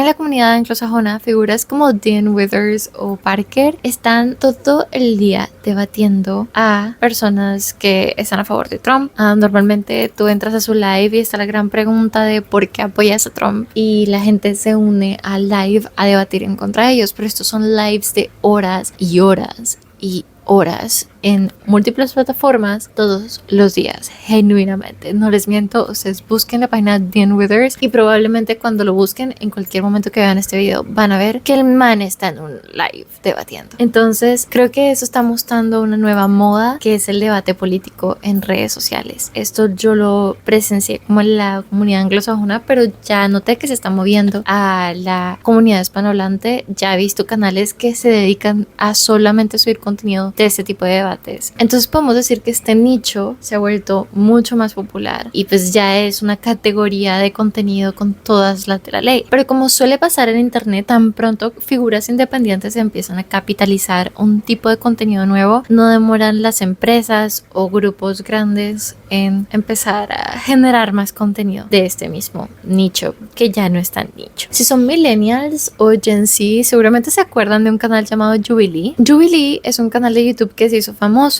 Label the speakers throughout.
Speaker 1: la comunidad anglosajona, figuras como Dean Withers o Parker están todo el día debatiendo a personas que están a favor de Trump. Normalmente tú entras a su live y está la gran pregunta de por qué apoyas a Trump, y la gente se une al live a debatir en contra de ellos, pero estos son lives de horas y horas y horas en múltiples plataformas todos los días, genuinamente, no les miento. Ustedes busquen la página Dean Withers y probablemente cuando lo busquen, en cualquier momento que vean este video, van a ver que el man está en un live debatiendo. Entonces creo que eso está mostrando una nueva moda, que es el debate político en redes sociales. Esto yo lo presencié como en la comunidad anglosajona, pero ya noté que se está moviendo a la comunidad hispanohablante. Ya he visto canales que se dedican a solamente subir contenido de este tipo de debates. Entonces podemos decir que este nicho se ha vuelto mucho más popular y pues ya es una categoría de contenido con todas las de la ley. Pero como suele pasar en internet, tan pronto figuras independientes empiezan a capitalizar un tipo de contenido nuevo, no demoran las empresas o grupos grandes en empezar a generar más contenido de este mismo nicho, que ya no es tan nicho. Si son millennials o Gen Z, seguramente se acuerdan de un canal llamado Jubilee. Jubilee es un canal de YouTube que se hizo famoso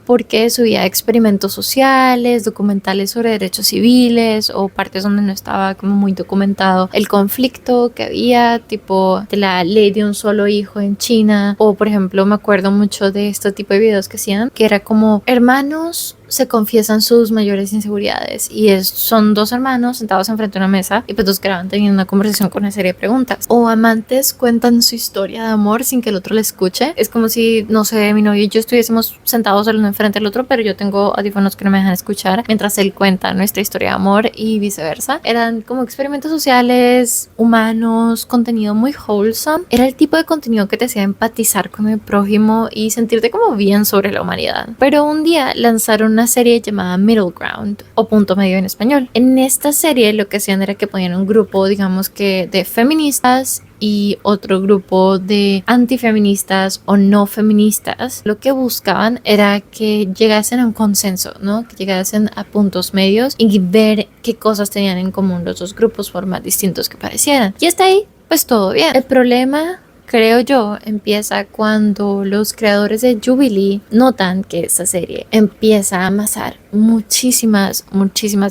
Speaker 1: porque subía experimentos sociales, documentales sobre derechos civiles o partes donde no estaba como muy documentado el conflicto que había, tipo de la ley de un solo hijo en China, o por ejemplo me acuerdo mucho de este tipo de videos que hacían, que era como hermanos se confiesan sus mayores inseguridades, y son dos hermanos sentados enfrente de una mesa y pues dos graban teniendo una conversación con una serie de preguntas. O amantes cuentan su historia de amor sin que el otro la escuche. Es como si, no sé, mi novio y yo estuviésemos sentados el uno enfrente del otro, pero yo tengo audífonos que no me dejan escuchar mientras él cuenta nuestra historia de amor y viceversa. Eran como experimentos sociales, humanos, contenido muy wholesome. Era el tipo de contenido que te hacía empatizar con el prójimo y sentirte como bien sobre la humanidad. Pero un día lanzaron una serie llamada Middle Ground, o Punto Medio en español. En esta serie lo que hacían era que ponían un grupo, digamos que de feministas y otro grupo de antifeministas o no feministas. Lo que buscaban era que llegasen a un consenso, ¿no? Que llegasen a puntos medios y ver qué cosas tenían en común los dos grupos, por más distintos que parecieran. Y hasta ahí, pues todo bien. El problema, creo yo, empieza cuando los creadores de Jubilee notan que esta serie empieza a amasar muchísimas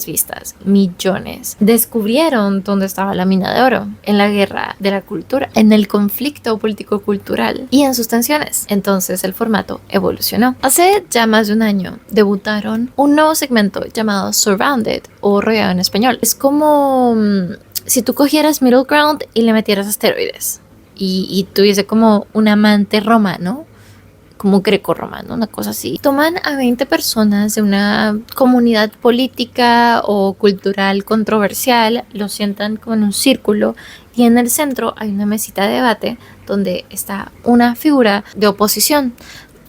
Speaker 1: vistas, millones. Descubrieron dónde estaba la mina de oro: en la guerra de la cultura, en el conflicto político-cultural y en sus tensiones. Entonces el formato evolucionó. Hace ya más de un año debutaron un nuevo segmento llamado Surrounded, o Rodeado en español. Es como si tú cogieras Middle Ground y le metieras asteroides y tuviese como un amante romano, como greco-romano, una cosa así. Toman a 20 personas de una comunidad política o cultural controversial, los sientan como en un círculo y en el centro hay una mesita de debate donde está una figura de oposición.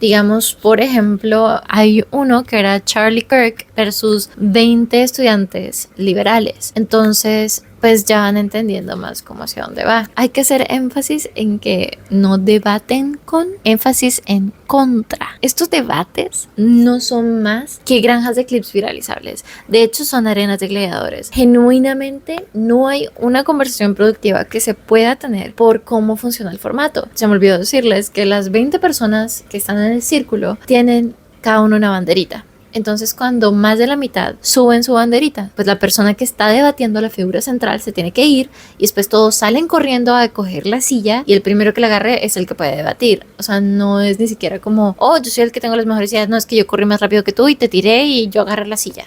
Speaker 1: Digamos, por ejemplo, hay uno que era Charlie Kirk versus 20 estudiantes liberales. Entonces, pues ya van entendiendo más cómo hacia dónde va. Hay que hacer énfasis en que no debaten con, énfasis en contra. Estos debates no son más que granjas de clips viralizables. De hecho, son arenas de gladiadores. Genuinamente, no hay una conversación productiva que se pueda tener por cómo funciona el formato. Se me olvidó decirles que las 20 personas que están en el círculo tienen cada uno una banderita. Entonces, cuando más de la mitad suben su banderita, pues la persona que está debatiendo, la figura central, se tiene que ir y después todos salen corriendo a coger la silla y el primero que la agarre es el que puede debatir. O sea, no es ni siquiera como, oh, yo soy el que tengo las mejores ideas. No, es que yo corrí más rápido que tú y te tiré y yo agarré la silla.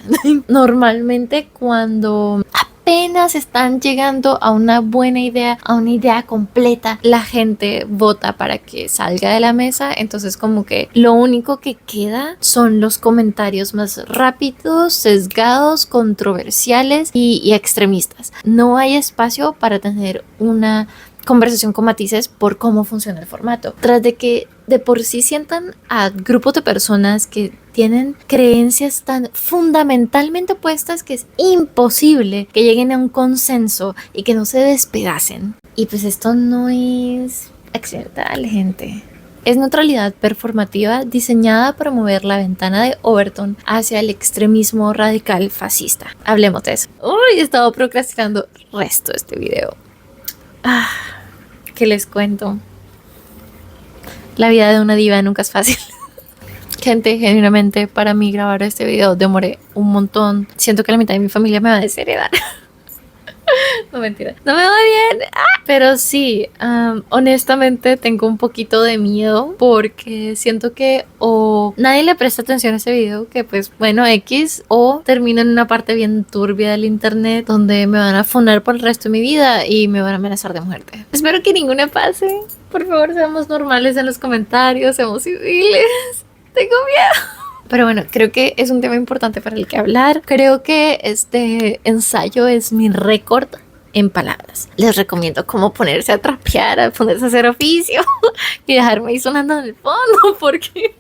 Speaker 1: Normalmente cuando apenas están llegando a una buena idea, a una idea completa, la gente vota para que salga de la mesa. Entonces como que lo único que queda son los comentarios más rápidos, sesgados, controversiales y extremistas. No hay espacio para tener una conversación con matices por cómo funciona el formato. Tras de que de por sí sientan a grupos de personas que tienen creencias tan fundamentalmente opuestas que es imposible que lleguen a un consenso y que no se despedacen. Y pues esto no es accidental, gente. Es neutralidad performativa diseñada para mover la ventana de Overton hacia el extremismo radical fascista. Hablemos de eso. Uy, he estado procrastinando resto de este video. ¿Qué les cuento? La vida de una diva nunca es fácil. Gente, genuinamente para mí grabar este video demoré un montón. Siento que la mitad de mi familia me va a desheredar. No, mentira, no me va bien. Pero sí, honestamente tengo un poquito de miedo porque siento que o nadie le presta atención a ese video, que pues bueno, X, o termino en una parte bien turbia del internet donde me van a funar por el resto de mi vida y me van a amenazar de muerte. Espero que ninguna pase. Por favor, seamos normales en los comentarios, seamos civiles. Tengo miedo. Pero bueno, creo que es un tema importante para el que hablar. Creo que este ensayo es mi récord en palabras. Les recomiendo cómo ponerse a trapear, a ponerse a hacer oficio y dejarme ahí sonando en el fondo porque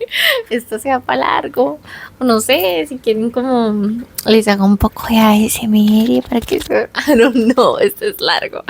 Speaker 1: esto se va para largo. O no sé, si quieren como les hago un poco de ASMR para que se... I don't know, esto es largo.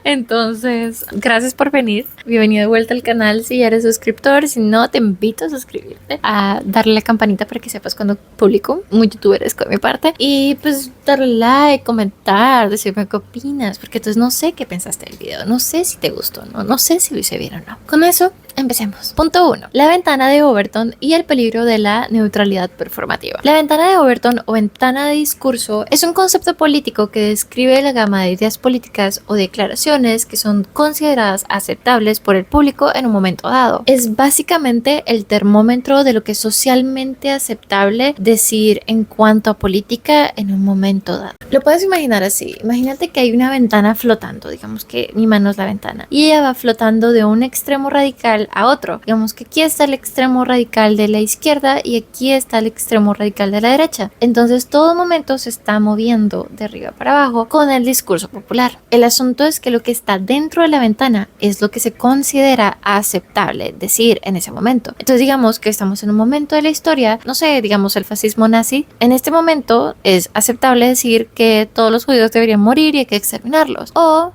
Speaker 1: Entonces, gracias por venir. Bienvenido de vuelta al canal si ya eres suscriptor. Si no, te invito a suscribirte, a darle la campanita para que sepas cuando publico. Muy youtuberesco de mi parte. Y pues darle like, comentar, decirme qué opinas, porque entonces no sé qué pensaste del video, no sé si te gustó, no sé si lo hice bien o no. Con eso, empecemos. Punto 1. La ventana de Overton y el peligro de la neutralidad performativa. La ventana de Overton o ventana de discurso es un concepto político que describe la gama de ideas políticas o declaraciones que son consideradas aceptables por el público en un momento dado. Es básicamente el termómetro de lo que es socialmente aceptable decir en cuanto a política en un momento dado. Lo puedes imaginar así. Imagínate que hay una ventana flotando, digamos que mi mano es la ventana, y ella va flotando de un extremo radical a otro. Digamos que aquí está el extremo radical de la izquierda y aquí está el extremo radical de la derecha. Entonces todo momento se está moviendo de arriba para abajo con el discurso popular. El asunto es que lo que está dentro de la ventana es lo que se considera aceptable decir en ese momento. Entonces digamos que estamos en un momento de la historia, no sé, digamos el fascismo nazi. En este momento es aceptable decir que todos los judíos deberían morir y hay que exterminarlos. O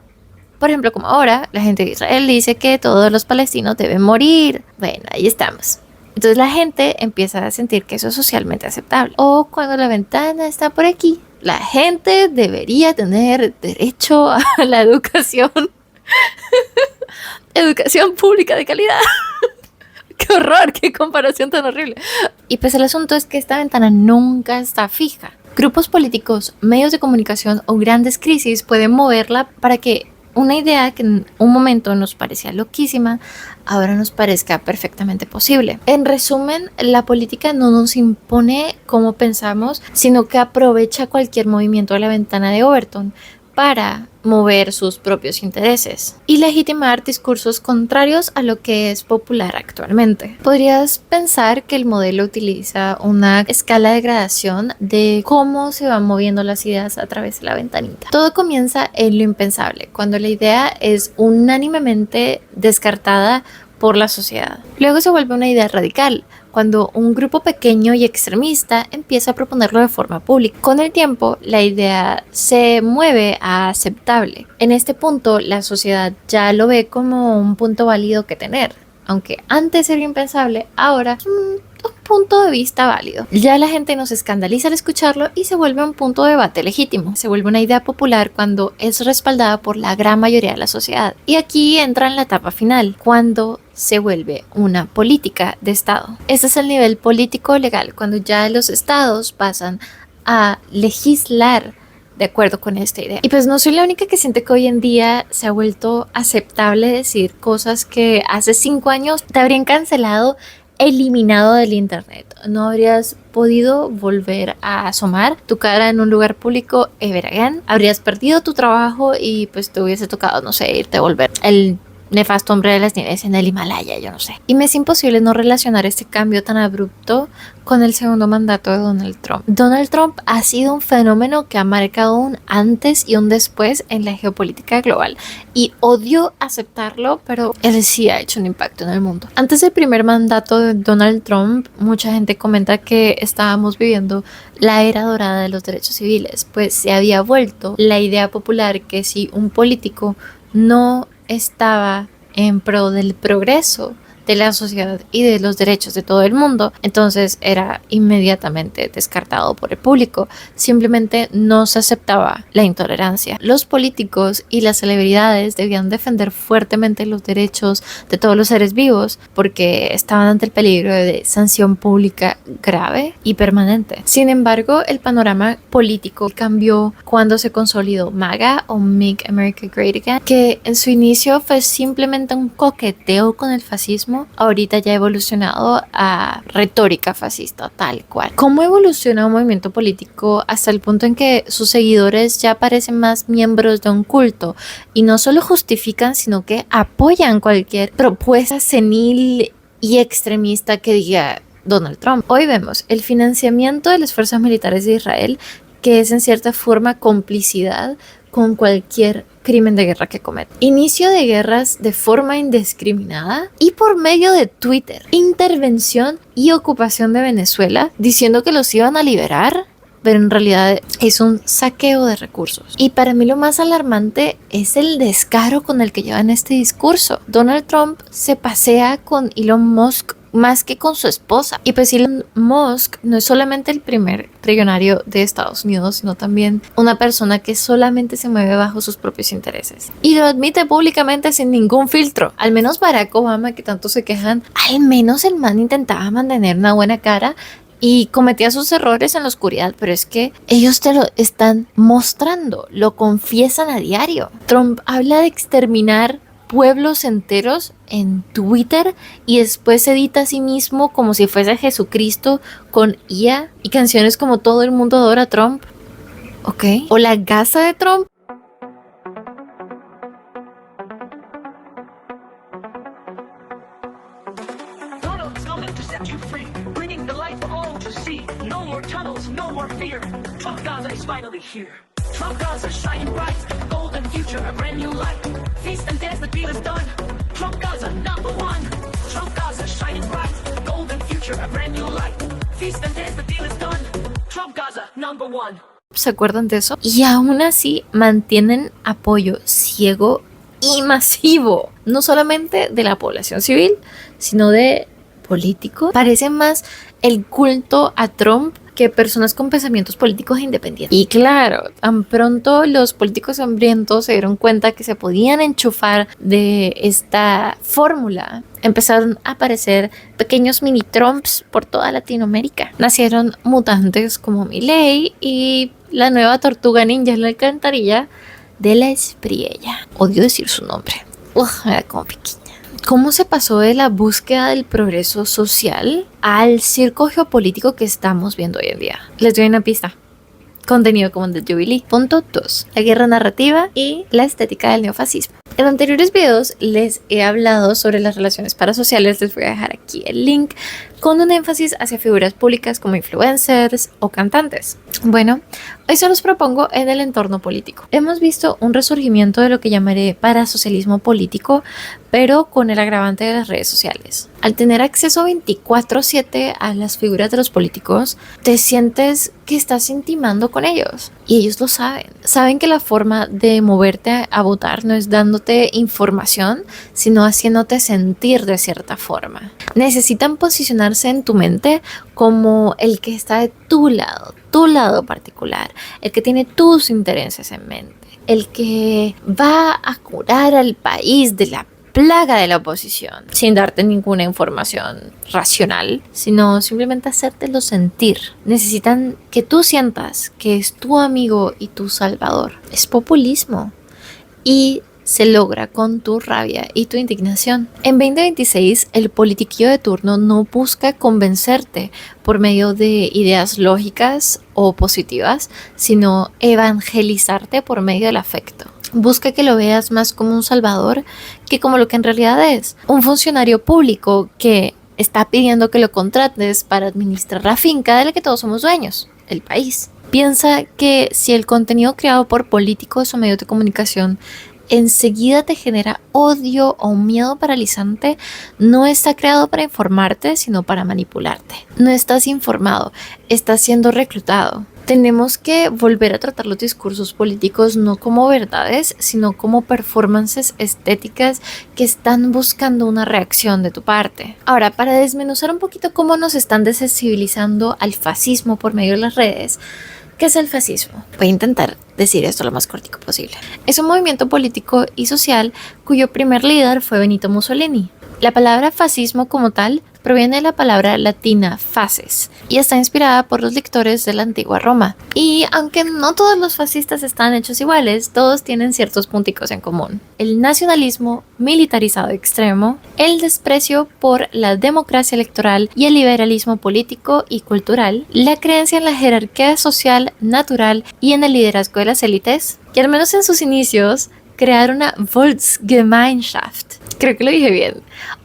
Speaker 1: por ejemplo, como ahora, la gente de Israel dice que todos los palestinos deben morir. Bueno, ahí estamos. Entonces la gente empieza a sentir que eso es socialmente aceptable. O cuando la ventana está por aquí, la gente debería tener derecho a la educación. Educación pública de calidad. ¡Qué horror! ¡Qué comparación tan horrible! Y pues el asunto es que esta ventana nunca está fija. Grupos políticos, medios de comunicación o grandes crisis pueden moverla para que una idea que en un momento nos parecía loquísima, ahora nos parezca perfectamente posible. En resumen, la política no nos impone cómo pensamos, sino que aprovecha cualquier movimiento de la ventana de Overton para mover sus propios intereses y legitimar discursos contrarios a lo que es popular actualmente. Podrías pensar que el modelo utiliza una escala de gradación de cómo se van moviendo las ideas a través de la ventanita. Todo comienza en lo impensable, cuando la idea es unánimemente descartada por la sociedad. Luego se vuelve una idea radical, cuando un grupo pequeño y extremista empieza a proponerlo de forma pública. Con el tiempo, la idea se mueve a aceptable. En este punto, la sociedad ya lo ve como un punto válido que tener. Aunque antes era impensable, ahora es un punto de vista válido. Ya la gente no se escandaliza al escucharlo y se vuelve un punto de debate legítimo. Se vuelve una idea popular cuando es respaldada por la gran mayoría de la sociedad. Y aquí entra en la etapa final, cuando se vuelve una política de Estado. Este es el nivel político legal, cuando ya los estados pasan a legislar de acuerdo con esta idea. Y pues no soy la única que siente que hoy en día se ha vuelto aceptable decir cosas que hace 5 años te habrían cancelado, eliminado del internet. No habrías podido volver a asomar tu cara en un lugar público ever again. Habrías perdido tu trabajo y pues te hubiese tocado, no sé, irte a volver el nefasto hombre de las nieves en el Himalaya, yo no sé. Y me es imposible no relacionar este cambio tan abrupto con el segundo mandato de Donald Trump. Donald Trump ha sido un fenómeno que ha marcado un antes y un después en la geopolítica global. Y odio aceptarlo, pero él sí ha hecho un impacto en el mundo. Antes del primer mandato de Donald Trump, mucha gente comenta que estábamos viviendo la era dorada de los derechos civiles, pues se había vuelto la idea popular que si un político no estaba en pro del progreso de la sociedad y de los derechos de todo el mundo, entonces era inmediatamente descartado por el público. Simplemente no se aceptaba la intolerancia. Los políticos y las celebridades debían defender fuertemente los derechos de todos los seres vivos porque estaban ante el peligro de sanción pública grave y permanente. Sin embargo, el panorama político cambió cuando se consolidó MAGA o Make America Great Again, que en su inicio fue simplemente un coqueteo con el fascismo, ahorita ya ha evolucionado a retórica fascista tal cual. ¿Cómo evoluciona un movimiento político hasta el punto en que sus seguidores ya parecen más miembros de un culto y no solo justifican, sino que apoyan cualquier propuesta senil y extremista que diga Donald Trump? Hoy vemos el financiamiento de las fuerzas militares de Israel, que es en cierta forma complicidad con cualquier crimen de guerra que cometa. Inicio de guerras de forma indiscriminada y por medio de Twitter. Intervención y ocupación de Venezuela diciendo que los iban a liberar, pero en realidad es un saqueo de recursos. Y para mí lo más alarmante es el descaro con el que llevan este discurso. Donald Trump se pasea con Elon Musk más que con su esposa. Y pues Elon Musk no es solamente el primer trillonario de Estados Unidos, sino también una persona que solamente se mueve bajo sus propios intereses. Y lo admite públicamente sin ningún filtro. Al menos Barack Obama, que tanto se quejan, al menos el man intentaba mantener una buena cara y cometía sus errores en la oscuridad, pero es que ellos te lo están mostrando, lo confiesan a diario. Trump habla de exterminar pueblos enteros en Twitter y después se edita a sí mismo como si fuese Jesucristo con IA y canciones como Todo el mundo adora a Trump. ¿Ok? O la gasa de Trump.
Speaker 2: Donald's coming to set you free, bringing the light for all to see. No more tunnels, no more fear. Trump Gaza is finally here. Trump Gaza shining bright, golden future, a brand new light. Feast and dance, the deal is done. Trump Gaza number one. Trump Gaza shining bright, golden future, a brand new light. Feast and dance, the deal is done. Trump Gaza number one.
Speaker 1: ¿Se acuerdan de eso? Y aún así mantienen apoyo ciego y masivo, no solamente de la población civil, sino de políticos. Parece más el culto a Trump que personas con pensamientos políticos independientes. Y claro, tan pronto los políticos hambrientos se dieron cuenta que se podían enchufar de esta fórmula, empezaron a aparecer pequeños mini Trumps por toda Latinoamérica. Nacieron mutantes como Milei y la nueva tortuga ninja en la alcantarilla de la Espriella. Odio decir su nombre. Me da como piquiña. ¿Cómo se pasó de la búsqueda del progreso social al circo geopolítico que estamos viendo hoy en día? Les doy una pista. Contenido como el de Jubilee. Punto 2. La guerra narrativa y la estética del neofascismo. En anteriores videos les he hablado sobre las relaciones parasociales. Les voy a dejar aquí el link con un énfasis hacia figuras públicas como influencers o cantantes. Bueno, hoy se los propongo en el entorno político. Hemos visto un resurgimiento de lo que llamaré parasocialismo político, pero con el agravante de las redes sociales. Al tener acceso 24/7 a las figuras de los políticos, te sientes que estás intimando con ellos. Y ellos lo saben. Saben que la forma de moverte a votar no es dándote información, sino haciéndote sentir de cierta forma. Necesitan posicionarse en tu mente como el que está de tu lado particular, el que tiene tus intereses en mente, el que va a curar al país de la plaga de la oposición, sin darte ninguna información racional, sino simplemente hacértelo sentir. Necesitan que tú sientas que es tu amigo y tu salvador. Es populismo y se logra con tu rabia y tu indignación. En 2026, el politiquillo de turno no busca convencerte por medio de ideas lógicas o positivas, sino evangelizarte por medio del afecto. Busca que lo veas más como un salvador que como lo que en realidad es. Un funcionario público que está pidiendo que lo contrates para administrar la finca de la que todos somos dueños, el país. Piensa que si el contenido creado por políticos o medios de comunicación enseguida te genera odio o un miedo paralizante, no está creado para informarte, sino para manipularte. No estás informado, estás siendo reclutado. Tenemos que volver a tratar los discursos políticos no como verdades, sino como performances estéticas que están buscando una reacción de tu parte. Ahora, para desmenuzar un poquito cómo nos están desensibilizando al fascismo por medio de las redes, ¿qué es el fascismo? Voy a intentar decir esto lo más cortico posible. Es un movimiento político y social cuyo primer líder fue Benito Mussolini. La palabra fascismo como tal proviene de la palabra latina fasces y está inspirada por los lictores de la antigua Roma. Y aunque no todos los fascistas están hechos iguales, todos tienen ciertos punticos en común. El nacionalismo militarizado extremo, el desprecio por la democracia electoral y el liberalismo político y cultural, la creencia en la jerarquía social natural y en el liderazgo de las élites, que al menos en sus inicios crearon una Volksgemeinschaft, creo que lo dije bien,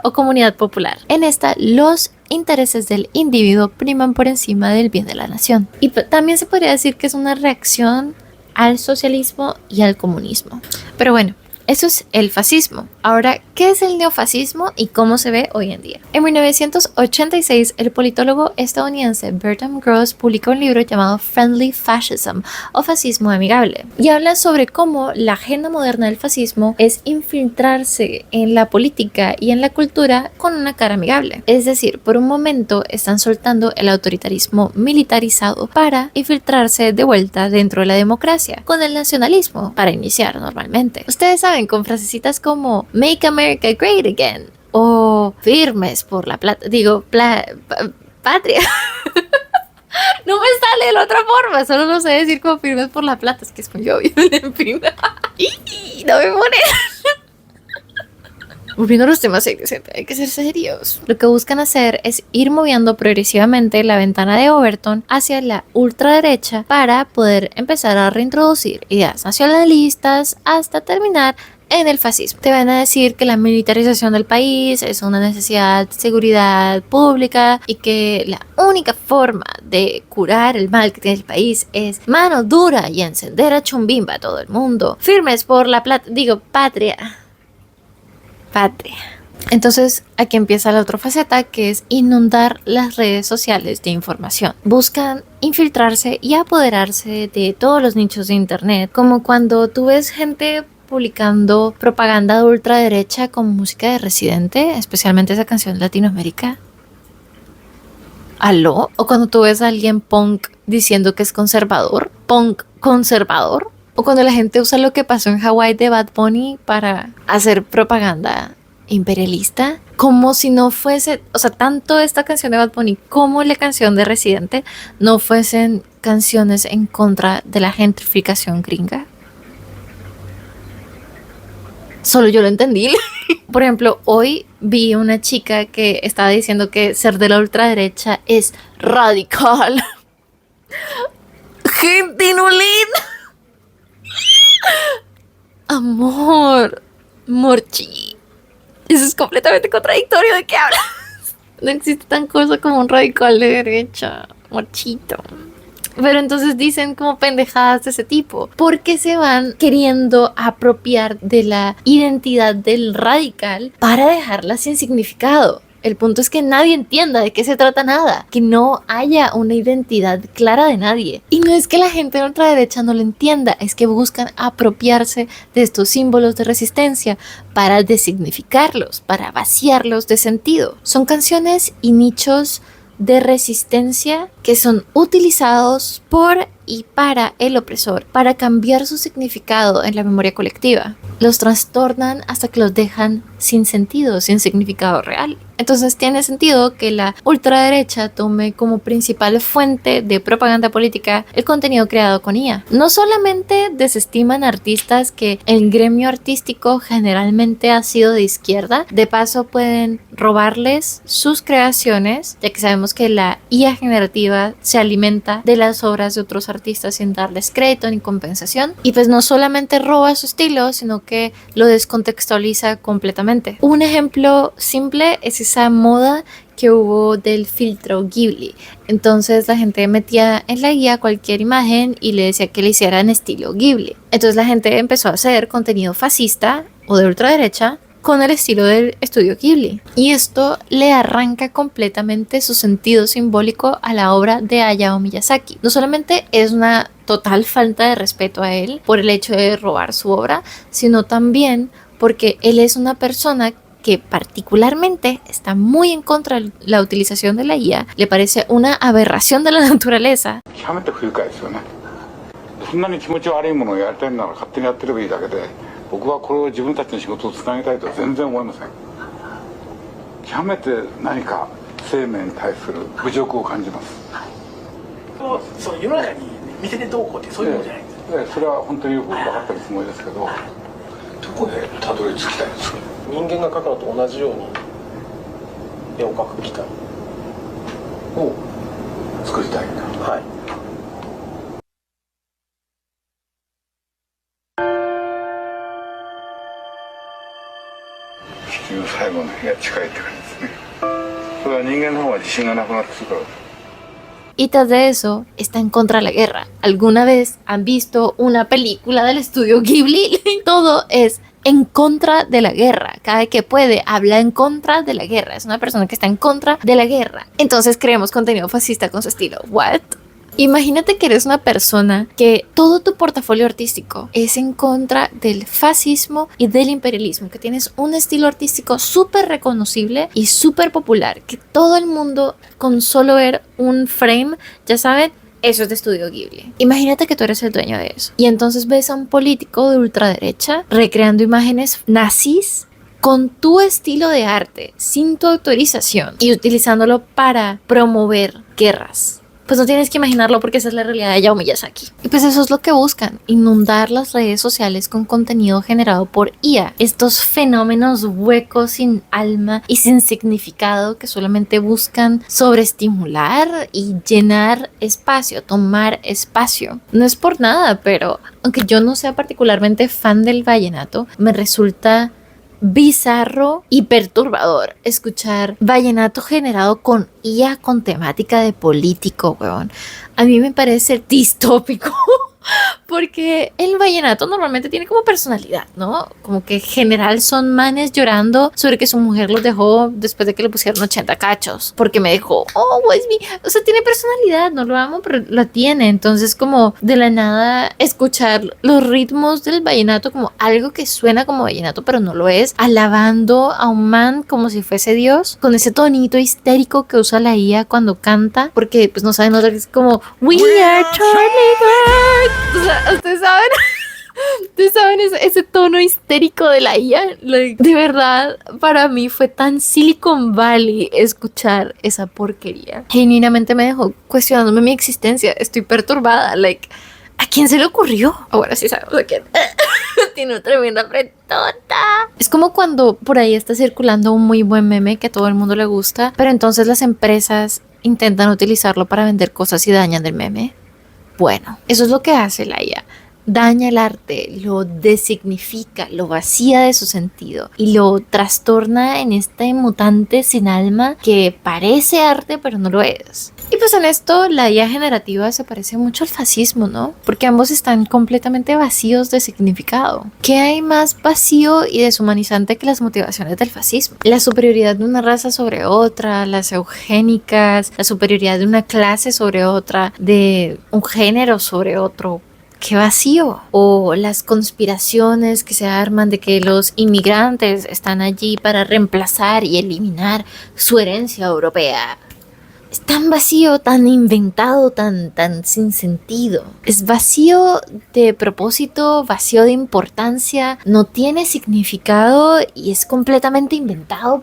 Speaker 1: o comunidad popular. En esta, los intereses del individuo priman por encima del bien de la nación. Y también se podría decir que es una reacción al socialismo y al comunismo. Pero bueno, eso es el fascismo. Ahora, ¿qué es el neofascismo y cómo se ve hoy en día? En 1986, el politólogo estadounidense Bertram Gross publicó un libro llamado Friendly Fascism o fascismo amigable y habla sobre cómo la agenda moderna del fascismo es infiltrarse en la política y en la cultura con una cara amigable. Es decir, por un momento están soltando el autoritarismo militarizado para infiltrarse de vuelta dentro de la democracia, con el nacionalismo para iniciar normalmente. Ustedes saben, con frasecitas como Make America Great Again o firmes por la plata, patria. No me sale de la otra forma, solo lo sé decir como firmes por la plata, es que es muy obvio, en fin. No me pone. Volviendo a los temas serios, hay que ser serios. Lo que buscan hacer es ir moviendo progresivamente la ventana de Overton hacia la ultraderecha para poder empezar a reintroducir ideas nacionalistas hasta terminar en el fascismo. Te van a decir que la militarización del país es una necesidad de seguridad pública y que la única forma de curar el mal que tiene el país es mano dura y encender a chumbimba a todo el mundo. Firmes por la patria. Entonces aquí empieza la otra faceta, que es inundar las redes sociales de información. Buscan infiltrarse y apoderarse de todos los nichos de internet, como cuando tú ves gente publicando propaganda de ultraderecha con música de Residente, especialmente esa canción de Latinoamérica. ¿Aló? O cuando tú ves a alguien punk diciendo que es conservador, punk conservador. O cuando la gente usa lo que pasó en Hawái de Bad Bunny para hacer propaganda imperialista, como si no fuese, o sea, tanto esta canción de Bad Bunny como la canción de Residente no fuesen canciones en contra de la gentrificación gringa. Solo yo lo entendí. Por ejemplo, hoy vi una chica que estaba diciendo que ser de la ultraderecha es radical. Gentinolín. Amor, morchi. Eso es completamente contradictorio. ¿De qué hablas? No existe tan cosa como un radical de derecha, morchito. Pero entonces dicen como pendejadas de ese tipo, porque se van queriendo apropiar de la identidad del radical para dejarla sin significado. El punto es que nadie entienda de qué se trata nada, que no haya una identidad clara de nadie. Y no es que la gente de ultraderecha no lo entienda, es que buscan apropiarse de estos símbolos de resistencia para designificarlos, para vaciarlos de sentido. Son canciones y nichos de resistencia que son utilizados por y para el opresor para cambiar su significado en la memoria colectiva. Los trastornan hasta que los dejan sin sentido, sin significado real. Entonces tiene sentido que la ultraderecha tome como principal fuente de propaganda política el contenido creado con IA. No solamente desestiman artistas que el gremio artístico generalmente ha sido de izquierda, de paso pueden robarles sus creaciones, ya que sabemos que la IA generativa se alimenta de las obras de otros artistas sin darles crédito ni compensación. Y pues no solamente roba su estilo, sino que lo descontextualiza completamente. Un ejemplo simple es esa moda que hubo del filtro Ghibli. Entonces la gente metía en la guía cualquier imagen y le decía que le hiciera en estilo Ghibli. Entonces la gente empezó a hacer contenido fascista o de ultraderecha con el estilo del estudio Ghibli. Y esto le arranca completamente su sentido simbólico a la obra de Hayao Miyazaki. No solamente es una total falta de respeto a él por el hecho de robar su obra, sino también porque él es una persona que particularmente está muy en contra de la utilización de la IA, le parece una aberración de la naturaleza.
Speaker 3: そんなに気持ち悪いものをやりたいなら勝手にやってればいいだけで、僕はこれを自分たちの仕事をつなげたいとは全然思いません。極めて何か生命に対する侮辱を感じます。
Speaker 4: その世の中に見せてどうこうってそういうものじゃないんです。
Speaker 3: それは本当によく分かってるつもりですけど、どこでたどり着きたいんですか。
Speaker 4: 人間が描くのと同じように絵を描く機械
Speaker 3: を作りたいんだ。
Speaker 4: はい。
Speaker 3: 地球最後の日が近いって感じですね。それは人間の方が自信がなくなってくるから。
Speaker 1: Y tras de eso, está en contra de la guerra. ¿Alguna vez han visto una película del estudio Ghibli? Todo es en contra de la guerra. Cada vez que puede, habla en contra de la guerra. Es una persona que está en contra de la guerra. Entonces creemos contenido fascista con su estilo. ¿What? Imagínate que eres una persona que todo tu portafolio artístico es en contra del fascismo y del imperialismo, que tienes un estilo artístico súper reconocible y súper popular, que todo el mundo con solo ver un frame, ya saben, eso es de estudio Ghibli. Imagínate que tú eres el dueño de eso y entonces ves a un político de ultraderecha recreando imágenes nazis con tu estilo de arte, sin tu autorización y utilizándolo para promover guerras. Pues no tienes que imaginarlo porque esa es la realidad de Hayao Miyazaki. Y pues eso es lo que buscan, inundar las redes sociales con contenido generado por IA. Estos fenómenos huecos sin alma y sin significado que solamente buscan sobreestimular y llenar espacio, tomar espacio. No es por nada, pero aunque yo no sea particularmente fan del vallenato, me resulta bizarro y perturbador escuchar vallenato generado con IA con temática de político, weón. A mí me parece distópico porque el vallenato normalmente tiene como personalidad, ¿no? Como que en general son manes llorando sobre que su mujer los dejó después de que le pusieron 80 cachos porque me dejó, o sea, tiene personalidad, no lo amo, pero la tiene. Entonces como de la nada escuchar los ritmos del vallenato como algo que suena como vallenato pero no lo es, alabando a un man como si fuese Dios, con ese tonito histérico que usa la IA cuando canta, porque pues no saben, no es como We are Charlie Bird. O sea, ustedes saben ese tono histérico de la IA. De verdad, para mí fue tan Silicon Valley escuchar esa porquería. Genuinamente me dejó cuestionándome mi existencia. Estoy perturbada. ¿A quién se le ocurrió? Ahora sí sabemos a quién. Tiene una tremenda pretota. Es como cuando por ahí está circulando un muy buen meme que a todo el mundo le gusta, pero entonces las empresas intentan utilizarlo para vender cosas y dañan el meme. Bueno, eso es lo que hace la IA. Daña el arte, lo designifica, lo vacía de su sentido y lo trastorna en este mutante sin alma que parece arte pero no lo es. Y pues en esto la IA generativa se parece mucho al fascismo, ¿no? Porque ambos están completamente vacíos de significado. ¿Qué hay más vacío y deshumanizante que las motivaciones del fascismo? La superioridad de una raza sobre otra, las eugénicas, la superioridad de una clase sobre otra, de un género sobre otro. ¡Qué vacío! O las conspiraciones que se arman de que los inmigrantes están allí para reemplazar y eliminar su herencia europea. Es tan vacío, tan inventado, tan sin sentido. Es vacío de propósito, vacío de importancia, no tiene significado y es completamente inventado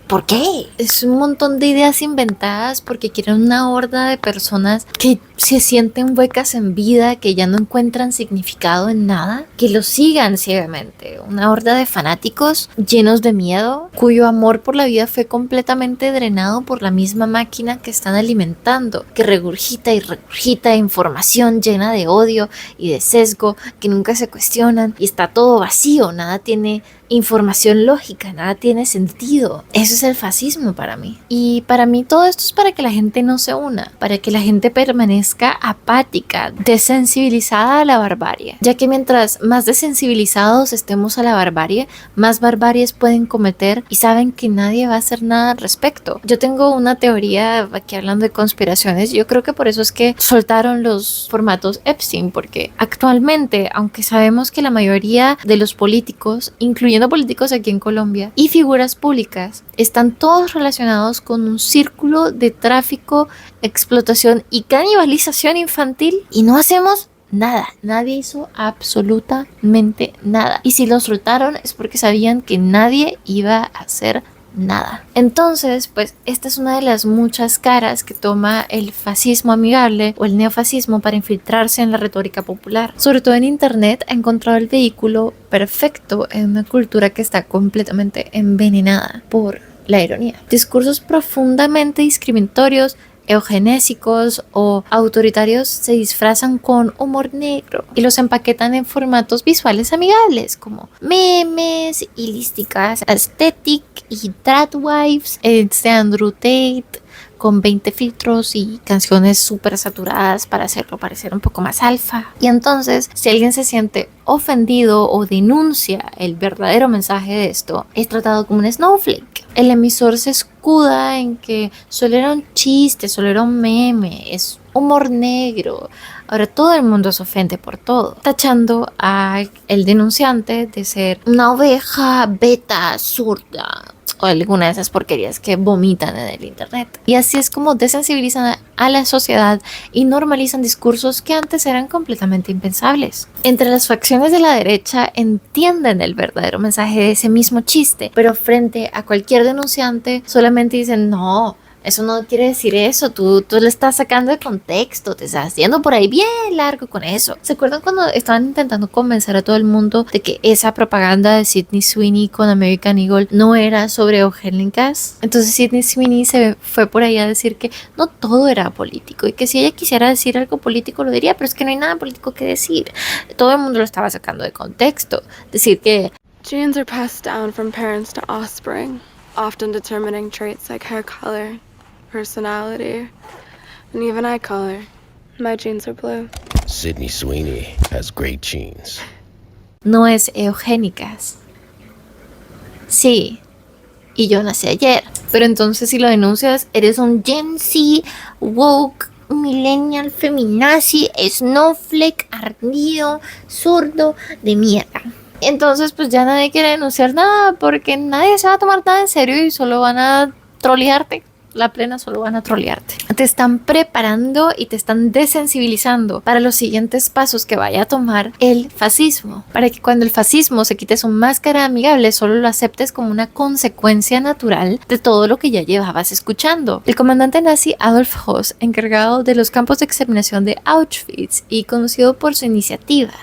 Speaker 1: ¿Por qué? Es un montón de ideas inventadas porque quieren una horda de personas que se sienten huecas en vida, que ya no encuentran significado en nada, que lo sigan ciegamente. Una horda de fanáticos llenos de miedo, cuyo amor por la vida fue completamente drenado por la misma máquina que están alimentando, que regurgita y regurgita información llena de odio y de sesgo, que nunca se cuestionan y está todo vacío, nada tiene información lógica, nada tiene sentido. Eso es el fascismo para mí. Y para mí todo esto es para que la gente no se una, para que la gente permanezca apática, desensibilizada a la barbarie. Ya que mientras más desensibilizados estemos a la barbarie, más barbaries pueden cometer y saben que nadie va a hacer nada al respecto. Yo tengo una teoría aquí hablando de conspiraciones. Yo creo que por eso es que soltaron los formatos Epstein, porque actualmente, aunque sabemos que la mayoría de los políticos, incluyendo políticos aquí en Colombia y figuras públicas, están todos relacionados con un círculo de tráfico, explotación y canibalización infantil, y no hacemos nada. Nadie hizo absolutamente nada. Y si lo soltaron es porque sabían que nadie iba a hacer nada. Entonces, pues esta es una de las muchas caras que toma el fascismo amigable o el neofascismo para infiltrarse en la retórica popular. Sobre todo en internet ha encontrado el vehículo perfecto en una cultura que está completamente envenenada por la ironía. Discursos profundamente discriminatorios, eugenésicos o autoritarios se disfrazan con humor negro y los empaquetan en formatos visuales amigables como memes y lísticas aesthetic y tradwives, Andrew Tate con 20 filtros y canciones súper saturadas para hacerlo parecer un poco más alfa. Y entonces, si alguien se siente ofendido o denuncia el verdadero mensaje de esto, es tratado como un snowflake. El emisor se escuda en que solo era un chiste, solo era un meme, es humor negro. Ahora todo el mundo se ofende por todo, tachando al denunciante de ser una oveja beta zurda o alguna de esas porquerías que vomitan en el internet. Y así es como desensibilizan a la sociedad y normalizan discursos que antes eran completamente impensables. Entre las facciones de la derecha entienden el verdadero mensaje de ese mismo chiste, pero frente a cualquier denunciante solamente dicen no, eso no quiere decir eso, tú le estás sacando de contexto, te estás haciendo por ahí bien largo con eso. ¿Se acuerdan cuando estaban intentando convencer a todo el mundo de que esa propaganda de Sydney Sweeney con American Eagle no era sobre eugénicas? Entonces Sydney Sweeney se fue por ahí a decir que no todo era político y que si ella quisiera decir algo político lo diría, pero es que no hay nada político que decir. Todo el mundo lo estaba sacando de contexto. Decir que
Speaker 5: genes are passed down from parents to offspring, often determining traits like hair color, personality, and even eye color. My genes are blue.
Speaker 6: Sydney Sweeney has great genes.
Speaker 1: no es eugénicas. Sí, y yo nací ayer. Pero entonces si lo denuncias, eres un Gen Z, woke, millennial, feminazi, snowflake, ardido, zurdo, de mierda. Entonces pues ya nadie quiere denunciar nada porque nadie se va a tomar nada en serio y solo van a trolearte. La plena solo van a trolearte. Te están preparando y te están desensibilizando para los siguientes pasos que vaya a tomar el fascismo. Para que cuando el fascismo se quite su máscara amigable, solo lo aceptes como una consecuencia natural de todo lo que ya llevabas escuchando. El comandante nazi Adolf Höss, encargado de los campos de exterminación de Auschwitz y conocido por su iniciativa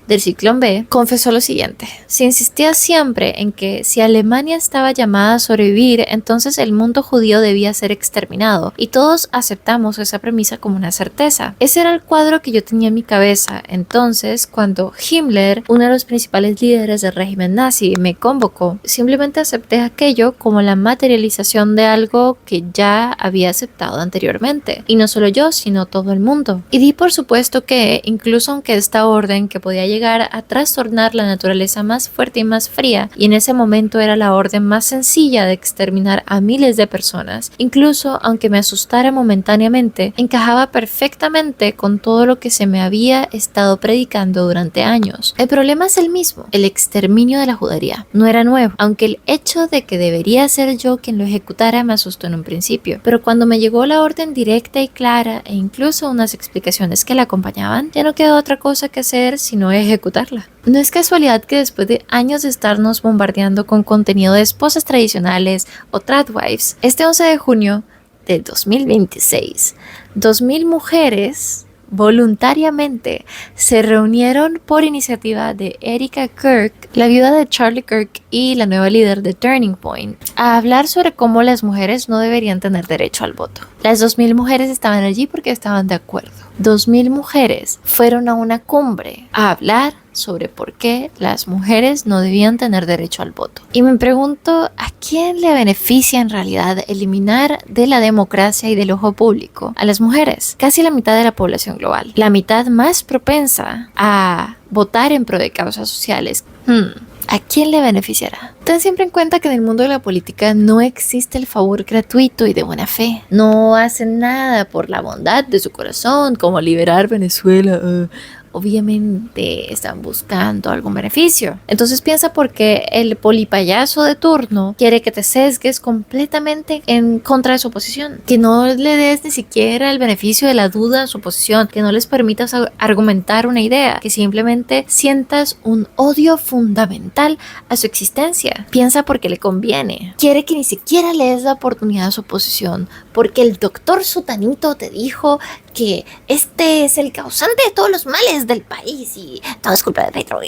Speaker 1: del Ciclón B, confesó lo siguiente. Se insistía siempre en que si Alemania estaba llamada a sobrevivir, entonces el mundo judío debía ser exterminado, y todos aceptamos esa premisa como una certeza. Ese era el cuadro que yo tenía en mi cabeza. Entonces, cuando Himmler, uno de los principales líderes del régimen nazi, me convocó, simplemente acepté aquello como la materialización de algo que ya había aceptado anteriormente. Y no solo yo, sino todo el mundo. Y di por supuesto que, incluso aunque esta orden que podía llegar a trastornar la naturaleza más fuerte y más fría, y en ese momento era la orden más sencilla de exterminar a miles de personas, incluso aunque me asustara momentáneamente, encajaba perfectamente con todo lo que se me había estado predicando durante años. El problema es el mismo, el exterminio de la judería. No era nuevo, aunque el hecho de que debería ser yo quien lo ejecutara me asustó en un principio, pero cuando me llegó la orden directa y clara e incluso unas explicaciones que la acompañaban, ya no quedó otra cosa que hacer sino ejecutarla. No es casualidad que después de años de estarnos bombardeando con contenido de esposas tradicionales o tradwives, este 11 de junio del 2026, 2000 mujeres voluntariamente se reunieron por iniciativa de Erika Kirk, la viuda de Charlie Kirk y la nueva líder de Turning Point, a hablar sobre cómo las mujeres no deberían tener derecho al voto. Las 2000 mujeres estaban allí porque estaban de acuerdo. 2000 mujeres fueron a una cumbre a hablar sobre por qué las mujeres no debían tener derecho al voto. Y me pregunto, ¿a quién le beneficia en realidad eliminar de la democracia y del ojo público a las mujeres? Casi la mitad de la población global, la mitad más propensa a votar en pro de causas sociales. ¿A quién le beneficiará? Ten siempre en cuenta que en el mundo de la política no existe el favor gratuito y de buena fe. No hacen nada por la bondad de su corazón, como liberar Venezuela. Obviamente están buscando algún beneficio. Entonces piensa por qué el polipayaso de turno quiere que te sesgues completamente en contra de su oposición, que no le des ni siquiera el beneficio de la duda a su oposición, que no les permitas argumentar una idea, que simplemente sientas un odio fundamental a su existencia. Piensa por qué le conviene. Quiere que ni siquiera le des la oportunidad a su oposición, porque el doctor Sutanito te dijo que este es el causante de todos los males del país y todo es culpa de Petro.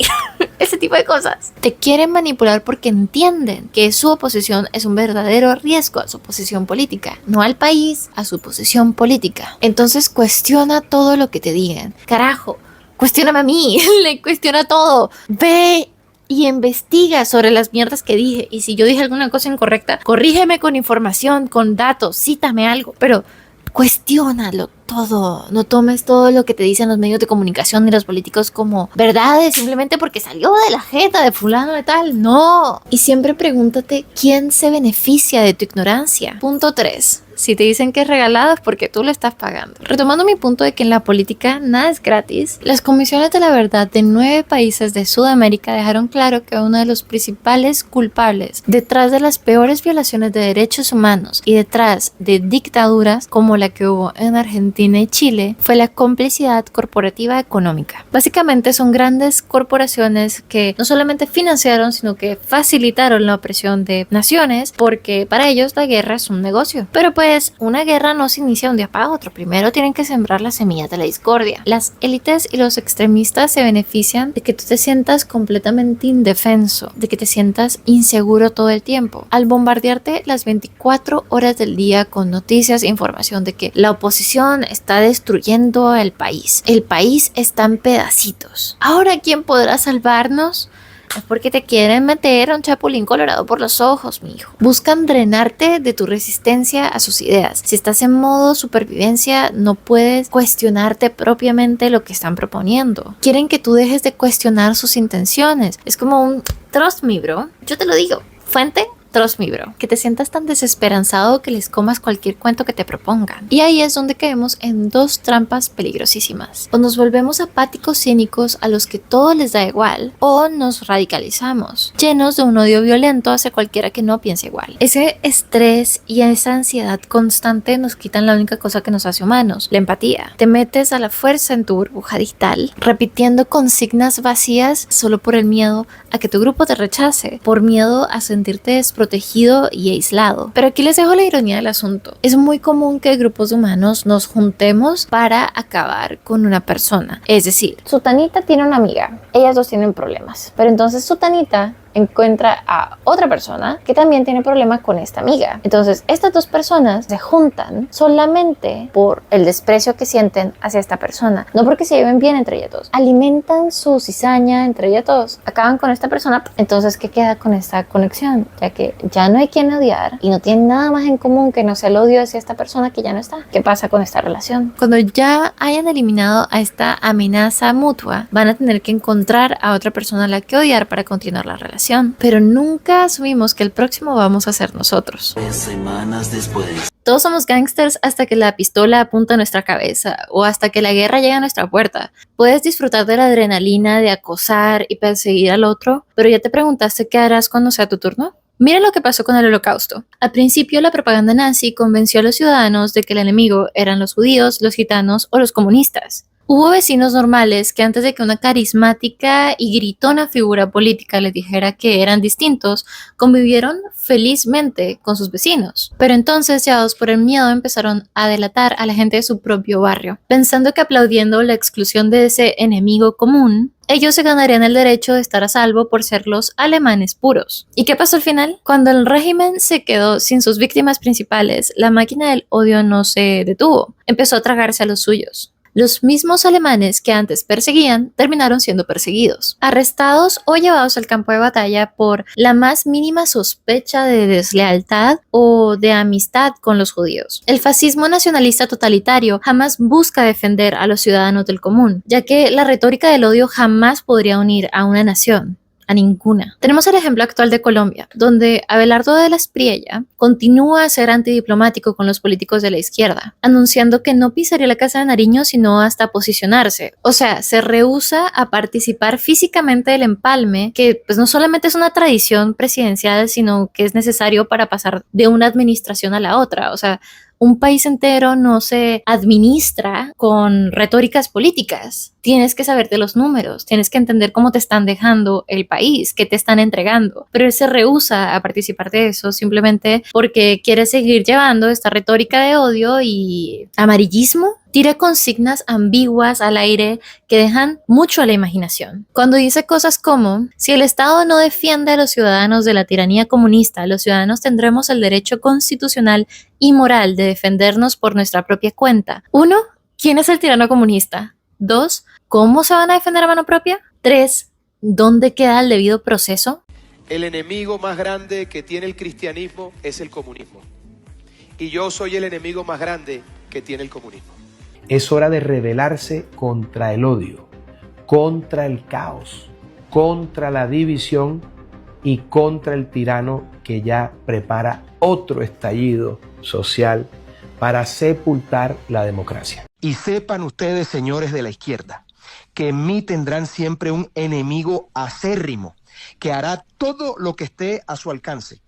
Speaker 1: Ese tipo de cosas. Te quieren manipular porque entienden que su oposición es un verdadero riesgo a su posición política, no al país, a su posición política. Entonces cuestiona todo lo que te digan. Carajo, cuestióname a mí, le cuestiona todo. Ve y investiga sobre las mierdas que dije, y si yo dije alguna cosa incorrecta, corrígeme con información, con datos, cítame algo, pero cuestiónalo todo. No tomes todo lo que te dicen los medios de comunicación y los políticos como verdades simplemente porque salió de la jeta de fulano de tal. No. Y siempre pregúntate quién se beneficia de tu ignorancia. Punto 3. Si te dicen que es regalado es porque tú lo estás pagando. Retomando mi punto de que en la política nada es gratis, las comisiones de la verdad de 9 países de Sudamérica dejaron claro que uno de los principales culpables detrás de las peores violaciones de derechos humanos y detrás de dictaduras como la que hubo en Argentina y Chile fue la complicidad corporativa económica. Básicamente son grandes corporaciones que no solamente financiaron, sino que facilitaron la opresión de naciones, porque para ellos la guerra es un negocio. Pero pues una guerra no se inicia de un día para otro. Primero tienen que sembrar las semillas de la discordia. Las élites y los extremistas se benefician de que tú te sientas completamente indefenso, de que te sientas inseguro todo el tiempo. Al bombardearte las 24 horas del día con noticias e información de que la oposición está destruyendo el país. El país está en pedacitos. Ahora, ¿quién podrá salvarnos? Es porque te quieren meter a un chapulín colorado por los ojos, mi hijo. Buscan drenarte de tu resistencia a sus ideas. Si estás en modo supervivencia, no puedes cuestionarte propiamente lo que están proponiendo. Quieren que tú dejes de cuestionar sus intenciones. Es como un trust me, bro. Yo te lo digo. Fuente, trust me, bro. Que te sientas tan desesperanzado que les comas cualquier cuento que te propongan. Y ahí es donde caemos en 2 trampas peligrosísimas. O nos volvemos apáticos cínicos a los que todo les da igual, o nos radicalizamos, llenos de un odio violento hacia cualquiera que no piense igual. Ese estrés y esa ansiedad constante nos quitan la única cosa que nos hace humanos, la empatía. Te metes a la fuerza en tu burbuja digital, repitiendo consignas vacías solo por el miedo a que tu grupo te rechace, por miedo a sentirte desprotegido y aislado. Pero aquí les dejo la ironía del asunto. Es muy común que grupos de humanos nos juntemos para acabar con una persona. Es decir, Sutanita tiene una amiga, ellas dos tienen problemas, pero entonces Sutanita encuentra a otra persona que también tiene problemas con esta amiga. Entonces, estas 2 personas se juntan solamente por el desprecio que sienten hacia esta persona, no porque se lleven bien entre ellas dos. Alimentan su cizaña entre ellas dos, acaban con esta persona. Entonces, ¿qué queda con esta conexión? Ya que ya no hay quien odiar y no tienen nada más en común que no sea el odio hacia esta persona que ya no está. ¿Qué pasa con esta relación? Cuando ya hayan eliminado a esta amenaza mutua, van a tener que encontrar a otra persona a la que odiar para continuar la relación. Pero nunca asumimos que el próximo vamos a ser nosotros.
Speaker 7: 3 semanas después.
Speaker 1: Todos somos gangsters hasta que la pistola apunta a nuestra cabeza o hasta que la guerra llega a nuestra puerta. Puedes disfrutar de la adrenalina de acosar y perseguir al otro, pero ¿ya te preguntaste qué harás cuando sea tu turno? Mira lo que pasó con el Holocausto. Al principio, la propaganda nazi convenció a los ciudadanos de que el enemigo eran los judíos, los gitanos o los comunistas. Hubo vecinos normales que antes de que una carismática y gritona figura política les dijera que eran distintos, convivieron felizmente con sus vecinos. Pero entonces, llevados por el miedo, empezaron a delatar a la gente de su propio barrio, pensando que aplaudiendo la exclusión de ese enemigo común, ellos se ganarían el derecho de estar a salvo por ser los alemanes puros. ¿Y qué pasó al final? Cuando el régimen se quedó sin sus víctimas principales, la máquina del odio no se detuvo, empezó a tragarse a los suyos. Los mismos alemanes que antes perseguían terminaron siendo perseguidos, arrestados o llevados al campo de batalla por la más mínima sospecha de deslealtad o de amistad con los judíos. El fascismo nacionalista totalitario jamás busca defender a los ciudadanos del común, ya que la retórica del odio jamás podría unir a una nación. A ninguna. Tenemos el ejemplo actual de Colombia, donde Abelardo de la Espriella continúa a ser antidiplomático con los políticos de la izquierda, anunciando que no pisaría la Casa de Nariño sino hasta posicionarse. O sea, se rehúsa a participar físicamente del empalme, que pues no solamente es una tradición presidencial, sino que es necesario para pasar de una administración a la otra. O sea, un país entero no se administra con retóricas políticas. Tienes que saberte los números, tienes que entender cómo te están dejando el país, qué te están entregando. Pero él se rehúsa a participar de eso simplemente porque quiere seguir llevando esta retórica de odio y amarillismo. Tira consignas ambiguas al aire que dejan mucho a la imaginación. Cuando dice cosas como, si el Estado no defiende a los ciudadanos de la tiranía comunista, los ciudadanos tendremos el derecho constitucional y moral de defendernos por nuestra propia cuenta. 1. ¿Quién es el tirano comunista? 2. ¿Cómo se van a defender a mano propia? 3. ¿Dónde queda el debido proceso?
Speaker 7: El enemigo más grande que tiene el cristianismo es el comunismo. Y yo soy el enemigo más grande que tiene el comunismo.
Speaker 8: Es hora de rebelarse contra el odio, contra el caos, contra la división y contra el tirano que ya prepara otro estallido social para sepultar la democracia.
Speaker 9: Y sepan ustedes, señores de la izquierda, que en mí tendrán siempre un enemigo acérrimo que hará todo lo que esté a su alcance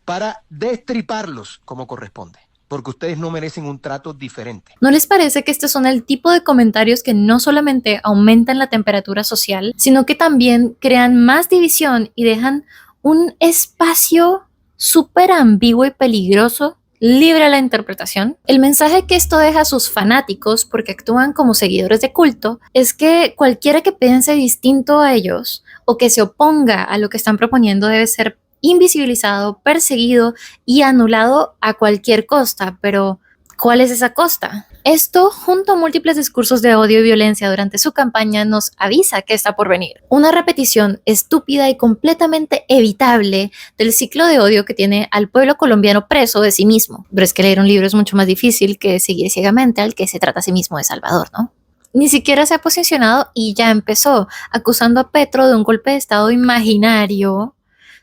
Speaker 9: para destriparlos como corresponde. Porque ustedes no merecen un trato diferente.
Speaker 1: ¿No les parece que estos son el tipo de comentarios que no solamente aumentan la temperatura social, sino que también crean más división y dejan un espacio súper ambiguo y peligroso, libre a la interpretación? El mensaje que esto deja a sus fanáticos, porque actúan como seguidores de culto, es que cualquiera que piense distinto a ellos o que se oponga a lo que están proponiendo debe ser invisibilizado, perseguido y anulado a cualquier costa. Pero, ¿cuál es esa costa? Esto, junto a múltiples discursos de odio y violencia durante su campaña, nos avisa que está por venir. Una repetición estúpida y completamente evitable del ciclo de odio que tiene al pueblo colombiano preso de sí mismo. Pero es que leer un libro es mucho más difícil que seguir ciegamente al que se trata a sí mismo de Salvador, ¿no? Ni siquiera se ha posicionado y ya empezó, acusando a Petro de un golpe de estado imaginario,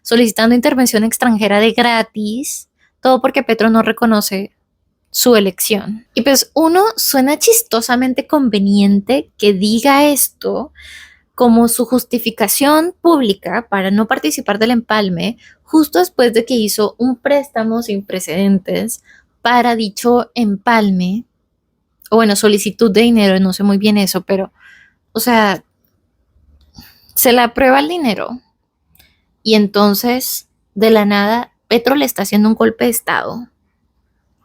Speaker 1: solicitando intervención extranjera de gratis, todo porque Petro no reconoce su elección. Y pues suena chistosamente conveniente que diga esto como su justificación pública para no participar del empalme, justo después de que hizo un préstamo sin precedentes para dicho empalme, o bueno, solicitud de dinero, no sé muy bien eso, pero, o sea, se le aprueba el dinero. Y entonces, de la nada, Petro le está haciendo un golpe de estado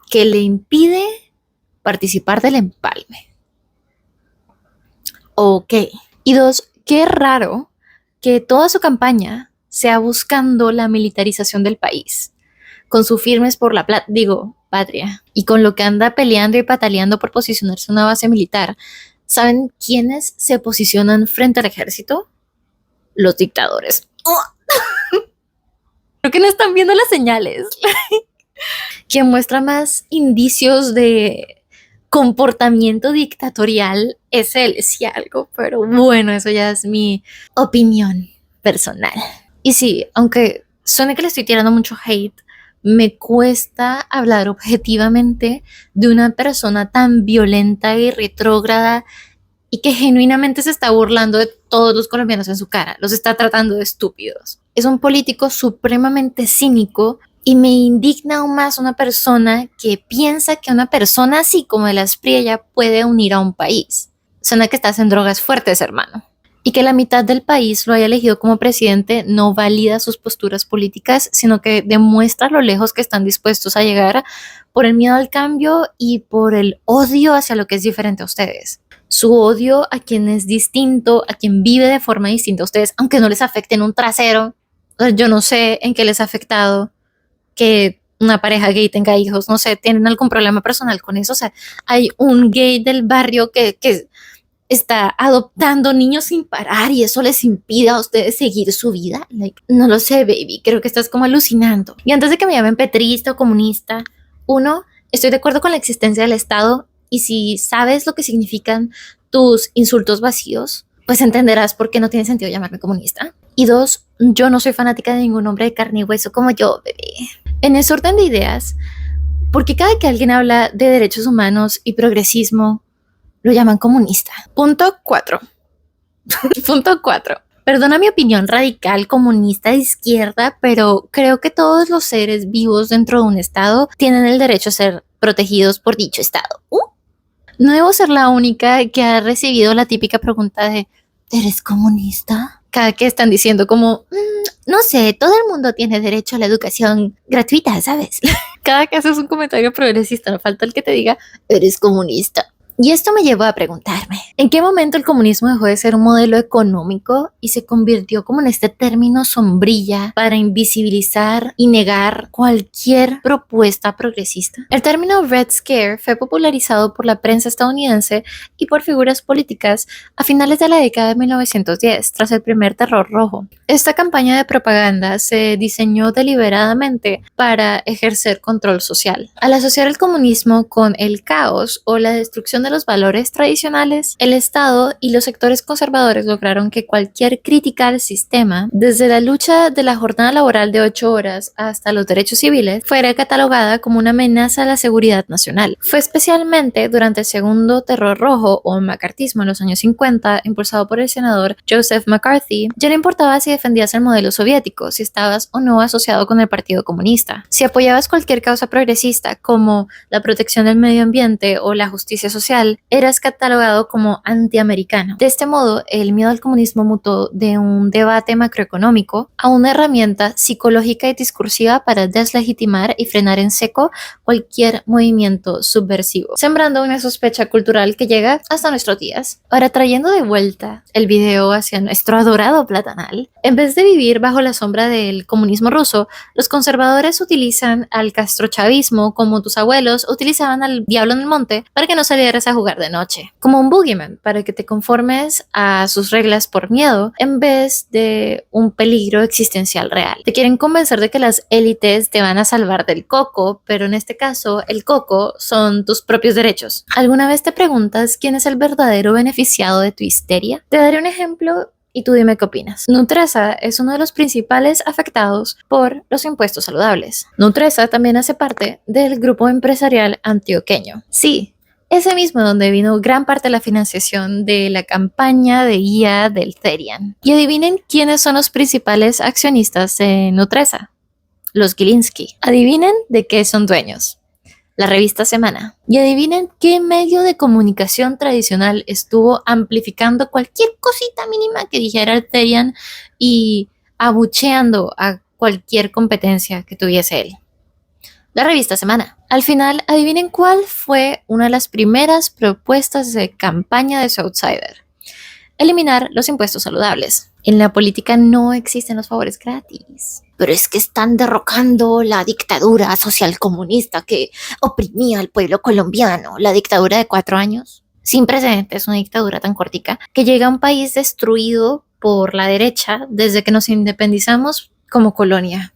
Speaker 1: que le impide participar del empalme. Ok. Y 2, qué raro que toda su campaña sea buscando la militarización del país, con su firmes por la patria, y con lo que anda peleando y pataleando por posicionarse en una base militar. ¿Saben quiénes se posicionan frente al ejército? Los dictadores. Creo que no están viendo las señales. Quien muestra más indicios de comportamiento dictatorial es él, si algo, pero bueno, eso ya es mi opinión personal. Y sí, aunque suene que le estoy tirando mucho hate, me cuesta hablar objetivamente de una persona tan violenta y retrógrada y que genuinamente se está burlando de todos los colombianos en su cara, los está tratando de estúpidos. Es un político supremamente cínico y me indigna aún más una persona que piensa que una persona así como de la Espriella puede unir a un país. Suena que estás en drogas fuertes, hermano. Y que la mitad del país lo haya elegido como presidente no valida sus posturas políticas, sino que demuestra lo lejos que están dispuestos a llegar por el miedo al cambio y por el odio hacia lo que es diferente a ustedes. Su odio a quien es distinto, a quien vive de forma distinta a ustedes, aunque no les afecte en un trasero. Yo no sé en qué les ha afectado que una pareja gay tenga hijos, no sé, tienen algún problema personal con eso. O sea, hay un gay del barrio que está adoptando niños sin parar y eso les impide a ustedes seguir su vida. Like, no lo sé, baby, creo que estás como alucinando. Y antes de que me llamen petrista o comunista, uno, estoy de acuerdo con la existencia del Estado y si sabes lo que significan tus insultos vacíos, pues entenderás por qué no tiene sentido llamarme comunista. Y dos, yo no soy fanática de ningún hombre de carne y hueso como yo, bebé. En ese orden de ideas, porque cada que alguien habla de derechos humanos y progresismo, lo llaman comunista. Punto 4. Punto 4. Perdona mi opinión radical comunista de izquierda, pero creo que todos los seres vivos dentro de un estado tienen el derecho a ser protegidos por dicho estado. No debo ser la única que ha recibido la típica pregunta de ¿eres comunista? Cada que están diciendo como, no sé, todo el mundo tiene derecho a la educación gratuita, ¿sabes? Cada que haces un comentario progresista, no falta el que te diga, ¿eres comunista? Y esto me llevó a preguntarme, ¿en qué momento el comunismo dejó de ser un modelo económico y se convirtió como en este término sombrilla para invisibilizar y negar cualquier propuesta progresista? El término Red Scare fue popularizado por la prensa estadounidense y por figuras políticas a finales de la década de 1910, tras el primer terror rojo. Esta campaña de propaganda se diseñó deliberadamente para ejercer control social. Al asociar el comunismo con el caos o la destrucción de los valores tradicionales, el Estado y los sectores conservadores lograron que cualquier crítica al sistema, desde la lucha de la jornada laboral de 8 horas hasta los derechos civiles, fuera catalogada como una amenaza a la seguridad nacional. Fue especialmente durante el segundo terror rojo o macartismo en los años 50, impulsado por el senador Joseph McCarthy. Ya no importaba si defendías el modelo soviético, si estabas o no asociado con el Partido Comunista. Si apoyabas cualquier causa progresista como la protección del medio ambiente o la justicia social, eras catalogado como antiamericano. De este modo, el miedo al comunismo mutó de un debate macroeconómico a una herramienta psicológica y discursiva para deslegitimar y frenar en seco cualquier movimiento subversivo, sembrando una sospecha cultural que llega hasta nuestros días. Ahora, trayendo de vuelta el video hacia nuestro adorado platanal, en vez de vivir bajo la sombra del comunismo ruso, los conservadores utilizan al castrochavismo como tus abuelos utilizaban al diablo en el monte para que no salieras a jugar de noche, como un boogeyman, para que te conformes a sus reglas por miedo en vez de un peligro existencial real. Te quieren convencer de que las élites te van a salvar del coco, pero en este caso el coco son tus propios derechos. ¿Alguna vez te preguntas quién es el verdadero beneficiado de tu histeria? Te daré un ejemplo y tú dime qué opinas. Nutresa es uno de los principales afectados por los impuestos saludables. Nutresa también hace parte del grupo empresarial antioqueño. Sí, ese mismo donde vino gran parte de la financiación de la campaña de guía del Therian. Y adivinen quiénes son los principales accionistas de Nutresa. Los Gilinski. Adivinen de qué son dueños. La revista Semana. Y adivinen qué medio de comunicación tradicional estuvo amplificando cualquier cosita mínima que dijera el Therian y abucheando a cualquier competencia que tuviese él. La revista Semana. Al final, adivinen cuál fue una de las primeras propuestas de campaña de su outsider. Eliminar los impuestos saludables. En la política no existen los favores gratis. Pero es que están derrocando la dictadura social comunista que oprimía al pueblo colombiano. La dictadura de 4 años. Sin precedentes, una dictadura tan cortica que llega a un país destruido por la derecha desde que nos independizamos como colonia.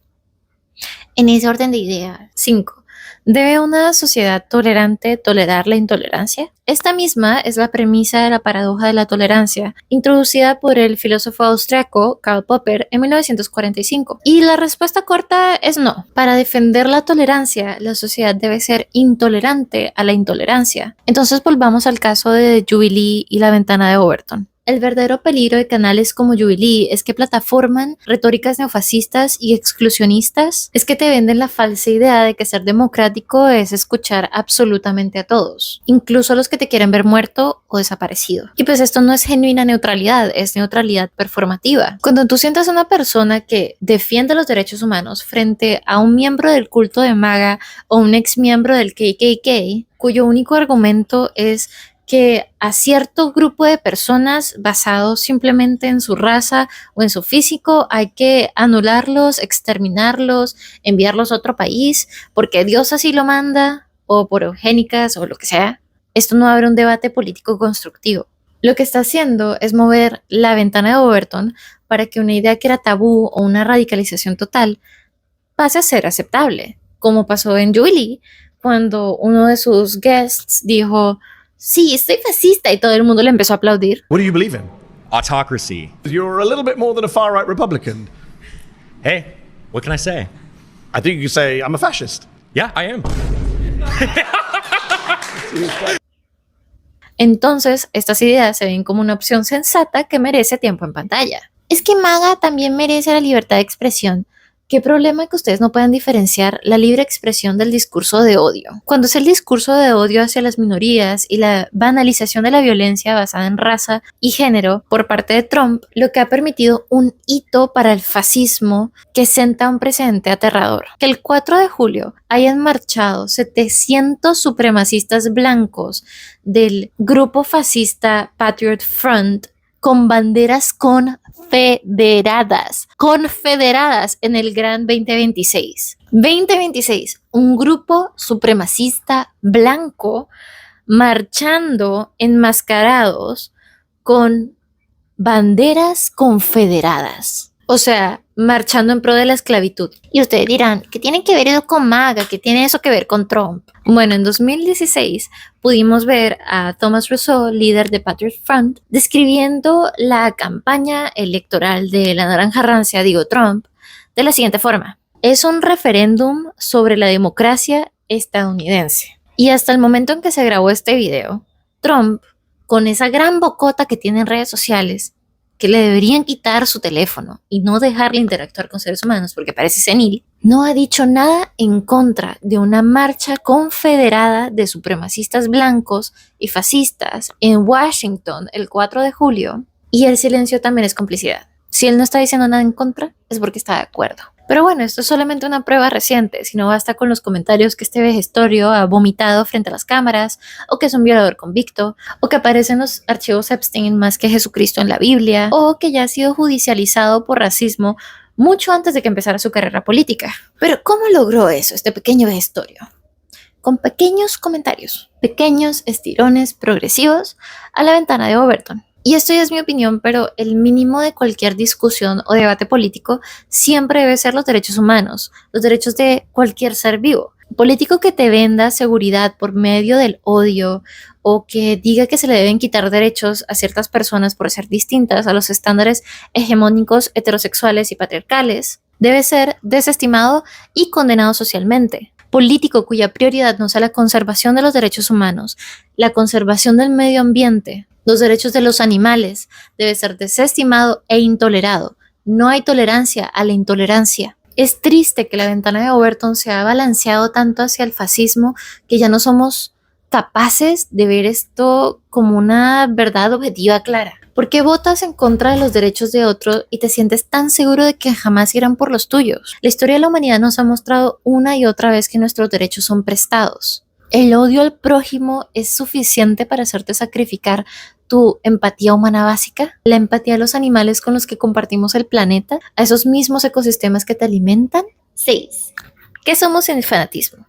Speaker 1: En ese orden de ideas. 5. ¿Debe una sociedad tolerante tolerar la intolerancia? Esta misma es la premisa de la paradoja de la tolerancia, introducida por el filósofo austriaco Karl Popper en 1945. Y la respuesta corta es no. Para defender la tolerancia, la sociedad debe ser intolerante a la intolerancia. Entonces volvamos al caso de Jubilee y la ventana de Overton. El verdadero peligro de canales como Jubilee es que plataforman retóricas neofascistas y exclusionistas, es que te venden la falsa idea de que ser democrático es escuchar absolutamente a todos, incluso a los que te quieren ver muerto o desaparecido. Y pues esto no es genuina neutralidad, es neutralidad performativa. Cuando tú sientas a una persona que defiende los derechos humanos frente a un miembro del culto de MAGA o un ex miembro del KKK, cuyo único argumento es que a cierto grupo de personas basados simplemente en su raza o en su físico hay que anularlos, exterminarlos, enviarlos a otro país porque Dios así lo manda o por eugénicas o lo que sea. Esto no abre un debate político constructivo. Lo que está haciendo es mover la ventana de Overton para que una idea que era tabú o una radicalización total pase a ser aceptable, como pasó en Jubilee, cuando uno de sus guests dijo, sí, soy fascista, y todo el mundo le empezó a aplaudir.
Speaker 10: What do you believe in?
Speaker 11: Autocracy.
Speaker 10: You're a little bit more than a far-right Republican.
Speaker 11: Hey, what can I say?
Speaker 10: I think you could say I'm a fascist.
Speaker 11: Yeah, I am.
Speaker 1: Entonces, estas ideas se ven como una opción sensata que merece tiempo en pantalla. Es que MAGA también merece la libertad de expresión. ¿Qué problema que ustedes no puedan diferenciar la libre expresión del discurso de odio? Cuando es el discurso de odio hacia las minorías y la banalización de la violencia basada en raza y género por parte de Trump, lo que ha permitido un hito para el fascismo que senta un precedente aterrador. Que el 4 de julio hayan marchado 700 supremacistas blancos del grupo fascista Patriot Front con banderas confederadas en el Gran 2026. 2026, un grupo supremacista blanco marchando enmascarados con banderas confederadas. O sea, marchando en pro de la esclavitud. Y ustedes dirán, ¿qué tiene que ver eso con MAGA? ¿Qué tiene eso que ver con Trump? Bueno, en 2016 pudimos ver a Thomas Rousseau, líder de Patriot Front, describiendo la campaña electoral de la naranja rancia, Trump, de la siguiente forma. Es un referéndum sobre la democracia estadounidense. Y hasta el momento en que se grabó este video, Trump, con esa gran bocota que tiene en redes sociales, que le deberían quitar su teléfono y no dejarle interactuar con seres humanos porque parece senil, no ha dicho nada en contra de una marcha confederada de supremacistas blancos y fascistas en Washington el 4 de julio, y el silencio también es complicidad. Si él no está diciendo nada en contra, es porque está de acuerdo. Pero bueno, esto es solamente una prueba reciente, si no basta con los comentarios que este vejestorio ha vomitado frente a las cámaras, o que es un violador convicto, o que aparece en los archivos Epstein más que Jesucristo en la Biblia, o que ya ha sido judicializado por racismo mucho antes de que empezara su carrera política. Pero ¿cómo logró eso este pequeño vejestorio? Con pequeños comentarios, pequeños estirones progresivos a la ventana de Overton. Y esto ya es mi opinión, pero el mínimo de cualquier discusión o debate político siempre debe ser los derechos humanos, los derechos de cualquier ser vivo. Un político que te venda seguridad por medio del odio o que diga que se le deben quitar derechos a ciertas personas por ser distintas a los estándares hegemónicos, heterosexuales y patriarcales, debe ser desestimado y condenado socialmente. Político cuya prioridad no sea la conservación de los derechos humanos, la conservación del medio ambiente, los derechos de los animales, debe ser desestimado e intolerado. No hay tolerancia a la intolerancia. Es triste que la ventana de Overton se ha balanceado tanto hacia el fascismo que ya no somos capaces de ver esto como una verdad objetiva clara. ¿Por qué votas en contra de los derechos de otro y te sientes tan seguro de que jamás irán por los tuyos? La historia de la humanidad nos ha mostrado una y otra vez que nuestros derechos son prestados. El odio al prójimo es suficiente para hacerte sacrificar tu empatía humana básica, la empatía a los animales con los que compartimos el planeta, a esos mismos ecosistemas que te alimentan. 6. ¿Qué somos sin el fanatismo?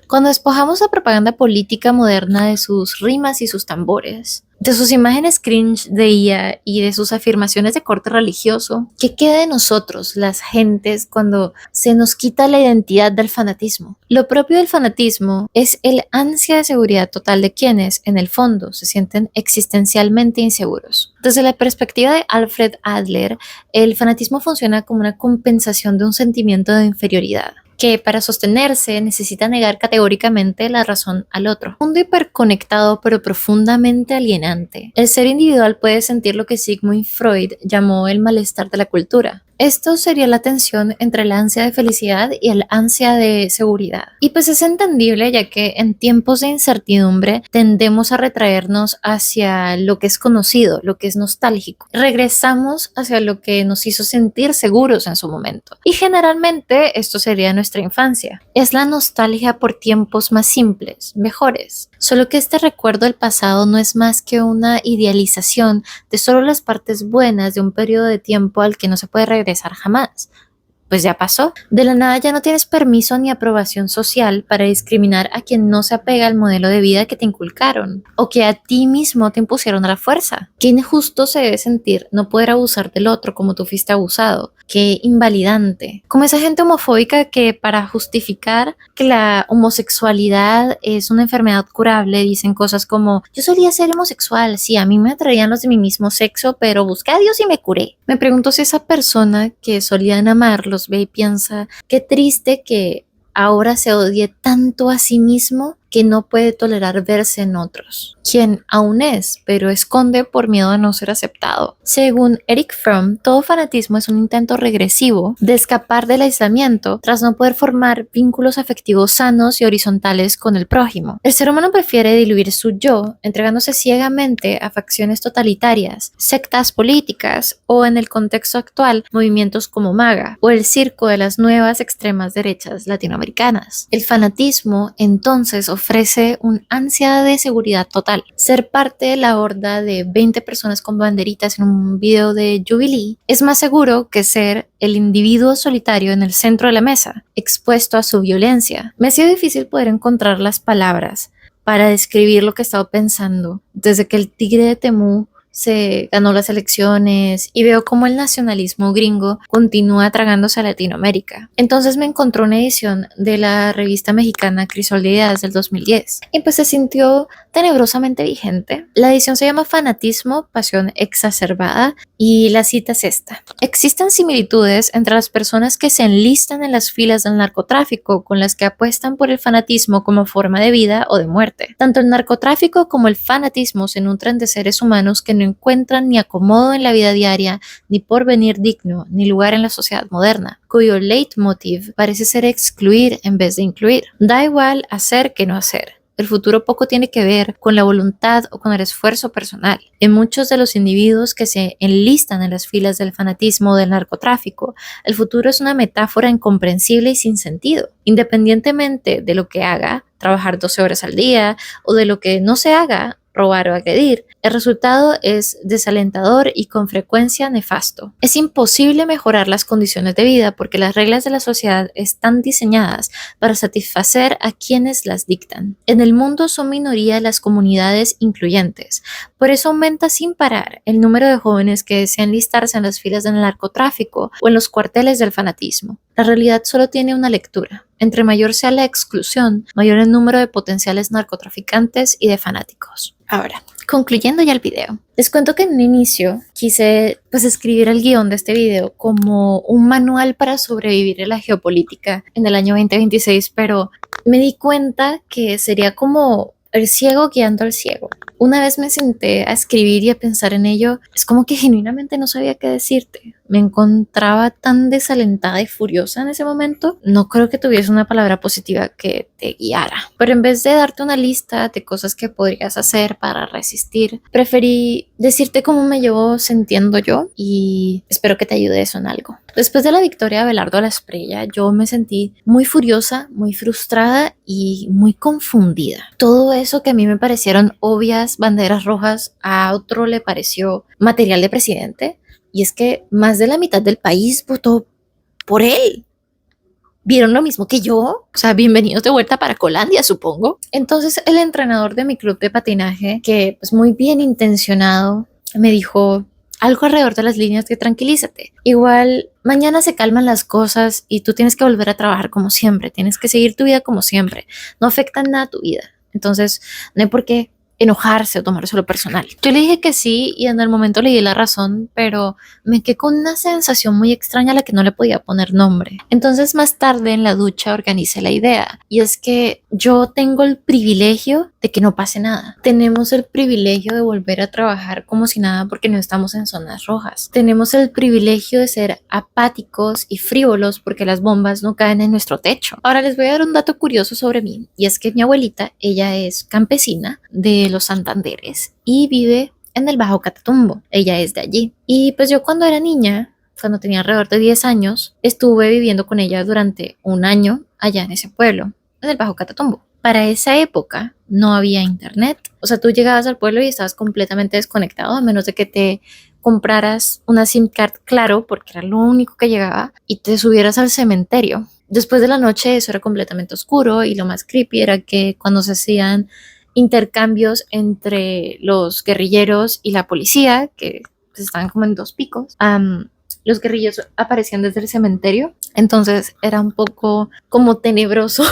Speaker 1: Cuando despojamos la propaganda política moderna de sus rimas y sus tambores, de sus imágenes cringe de IA y de sus afirmaciones de corte religioso, ¿qué queda de nosotros, las gentes, cuando se nos quita la identidad del fanatismo? Lo propio del fanatismo es el ansia de seguridad total de quienes, en el fondo, se sienten existencialmente inseguros. Desde la perspectiva de Alfred Adler, el fanatismo funciona como una compensación de un sentimiento de inferioridad, que para sostenerse necesita negar categóricamente la razón al otro. Un mundo hiperconectado pero profundamente alienante. El ser individual puede sentir lo que Sigmund Freud llamó el malestar de la cultura. Esto sería la tensión entre el ansia de felicidad y el ansia de seguridad. Y pues es entendible, ya que en tiempos de incertidumbre tendemos a retraernos hacia lo que es conocido, lo que es nostálgico. Regresamos hacia lo que nos hizo sentir seguros en su momento. Y generalmente esto sería nuestra infancia. Es la nostalgia por tiempos más simples, mejores. solo que este recuerdo del pasado no es más que una idealización de solo las partes buenas de un periodo de tiempo al que no se puede regresar jamás. Pues ya pasó. De la nada ya no tienes permiso ni aprobación social para discriminar a quien no se apega al modelo de vida que te inculcaron o que a ti mismo te impusieron a la fuerza. Qué injusto se debe sentir no poder abusar del otro como tú fuiste abusado. Qué invalidante. Como esa gente homofóbica que para justificar que la homosexualidad es una enfermedad curable dicen cosas como: yo solía ser homosexual, sí, a mí me atraían los de mi mismo sexo, pero busqué a Dios y me curé. Me pregunto si esa persona que solían amar los ve y piensa: qué triste que ahora se odie tanto a sí mismo que no puede tolerar verse en otros, quien aún es, pero esconde por miedo a no ser aceptado. Según Eric Fromm, todo fanatismo es un intento regresivo de escapar del aislamiento tras no poder formar vínculos afectivos sanos y horizontales con el prójimo. El ser humano prefiere diluir su yo, entregándose ciegamente a facciones totalitarias, sectas políticas o, en el contexto actual, movimientos como MAGA o el circo de las nuevas extremas derechas latinoamericanas. El fanatismo, entonces, ofrece un ansia de seguridad total. Ser parte de la horda de 20 personas con banderitas en un video de Jubilee es más seguro que ser el individuo solitario en el centro de la mesa, expuesto a su violencia. Me ha sido difícil poder encontrar las palabras para describir lo que he estado pensando desde que el tigre de Temú se ganó las elecciones y veo cómo el nacionalismo gringo continúa tragándose a Latinoamérica. Entonces me encontró una edición de la revista mexicana Crisol de Ideas del 2010 y pues se sintió tenebrosamente vigente. La edición se llama Fanatismo, Pasión Exacerbada y la cita es esta: existen similitudes entre las personas que se enlistan en las filas del narcotráfico con las que apuestan por el fanatismo como forma de vida o de muerte. Tanto el narcotráfico como el fanatismo se nutren de seres humanos que no encuentran ni acomodo en la vida diaria, ni porvenir digno, ni lugar en la sociedad moderna, cuyo leitmotiv parece ser excluir en vez de incluir. Da igual hacer que no hacer. El futuro poco tiene que ver con la voluntad o con el esfuerzo personal. En muchos de los individuos que se enlistan en las filas del fanatismo o del narcotráfico, el futuro es una metáfora incomprensible y sin sentido. Independientemente de lo que haga, trabajar 12 horas al día, o de lo que no se haga, robar o agredir, el resultado es desalentador y con frecuencia nefasto. Es imposible mejorar las condiciones de vida porque las reglas de la sociedad están diseñadas para satisfacer a quienes las dictan. En el mundo son minoría las comunidades incluyentes. Por eso aumenta sin parar el número de jóvenes que desean listarse en las filas del narcotráfico o en los cuarteles del fanatismo. La realidad solo tiene una lectura. Entre mayor sea la exclusión, mayor el número de potenciales narcotraficantes y de fanáticos. Ahora, concluyendo ya el video, les cuento que en un inicio quise escribir el guión de este video como un manual para sobrevivir en la geopolítica en el año 2026, pero me di cuenta que sería como el ciego guiando al ciego. Una vez me senté a escribir y a pensar en ello, es como que genuinamente no sabía qué decirte. Me encontraba tan desalentada y furiosa en ese momento. No creo que tuviese una palabra positiva que te guiara. Pero en vez de darte una lista de cosas que podrías hacer para resistir, preferí decirte cómo me llevo sintiendo yo y espero que te ayude eso en algo. Después de la victoria de Abelardo Lasprilla, yo me sentí muy furiosa, muy frustrada y muy confundida. Todo eso que a mí me parecieron obvias banderas rojas, a otro le pareció material de presidente. Y es que más de la mitad del país votó por él. ¿Vieron lo mismo que yo? O sea, bienvenidos de vuelta para Colandia, supongo. Entonces el entrenador de mi club de patinaje, que pues muy bien intencionado, me dijo algo alrededor de las líneas que tranquilízate. Igual mañana se calman las cosas y tú tienes que volver a trabajar como siempre. Tienes que seguir tu vida como siempre. No afecta en nada tu vida. Entonces no hay por qué enojarse o tomárselo personal. Yo le dije que sí y en el momento le di la razón, pero me quedé con una sensación muy extraña a la que no le podía poner nombre. Entonces más tarde en la ducha organicé la idea y es que yo tengo el privilegio de que no pase nada. Tenemos el privilegio de volver a trabajar como si nada porque no estamos en zonas rojas. Tenemos el privilegio de ser apáticos y frívolos porque las bombas no caen en nuestro techo. Ahora les voy a dar un dato curioso sobre mí y es que mi abuelita, ella es campesina de los Santanderes y vive en el Bajo Catatumbo. Ella es de allí. Y pues yo cuando era niña, cuando tenía alrededor de 10 años, estuve viviendo con ella durante un año allá en ese pueblo, en el Bajo Catatumbo. para esa época no había internet. O sea, tú llegabas al pueblo y estabas completamente desconectado, a menos de que te compraras una SIM card, claro, porque era lo único que llegaba, y te subieras al cementerio. Después de la noche eso era completamente oscuro, y lo más creepy era que cuando se hacían intercambios entre los guerrilleros y la policía, que pues, estaban como en dos picos, los guerrilleros aparecían desde el cementerio. Entonces era un poco como tenebroso,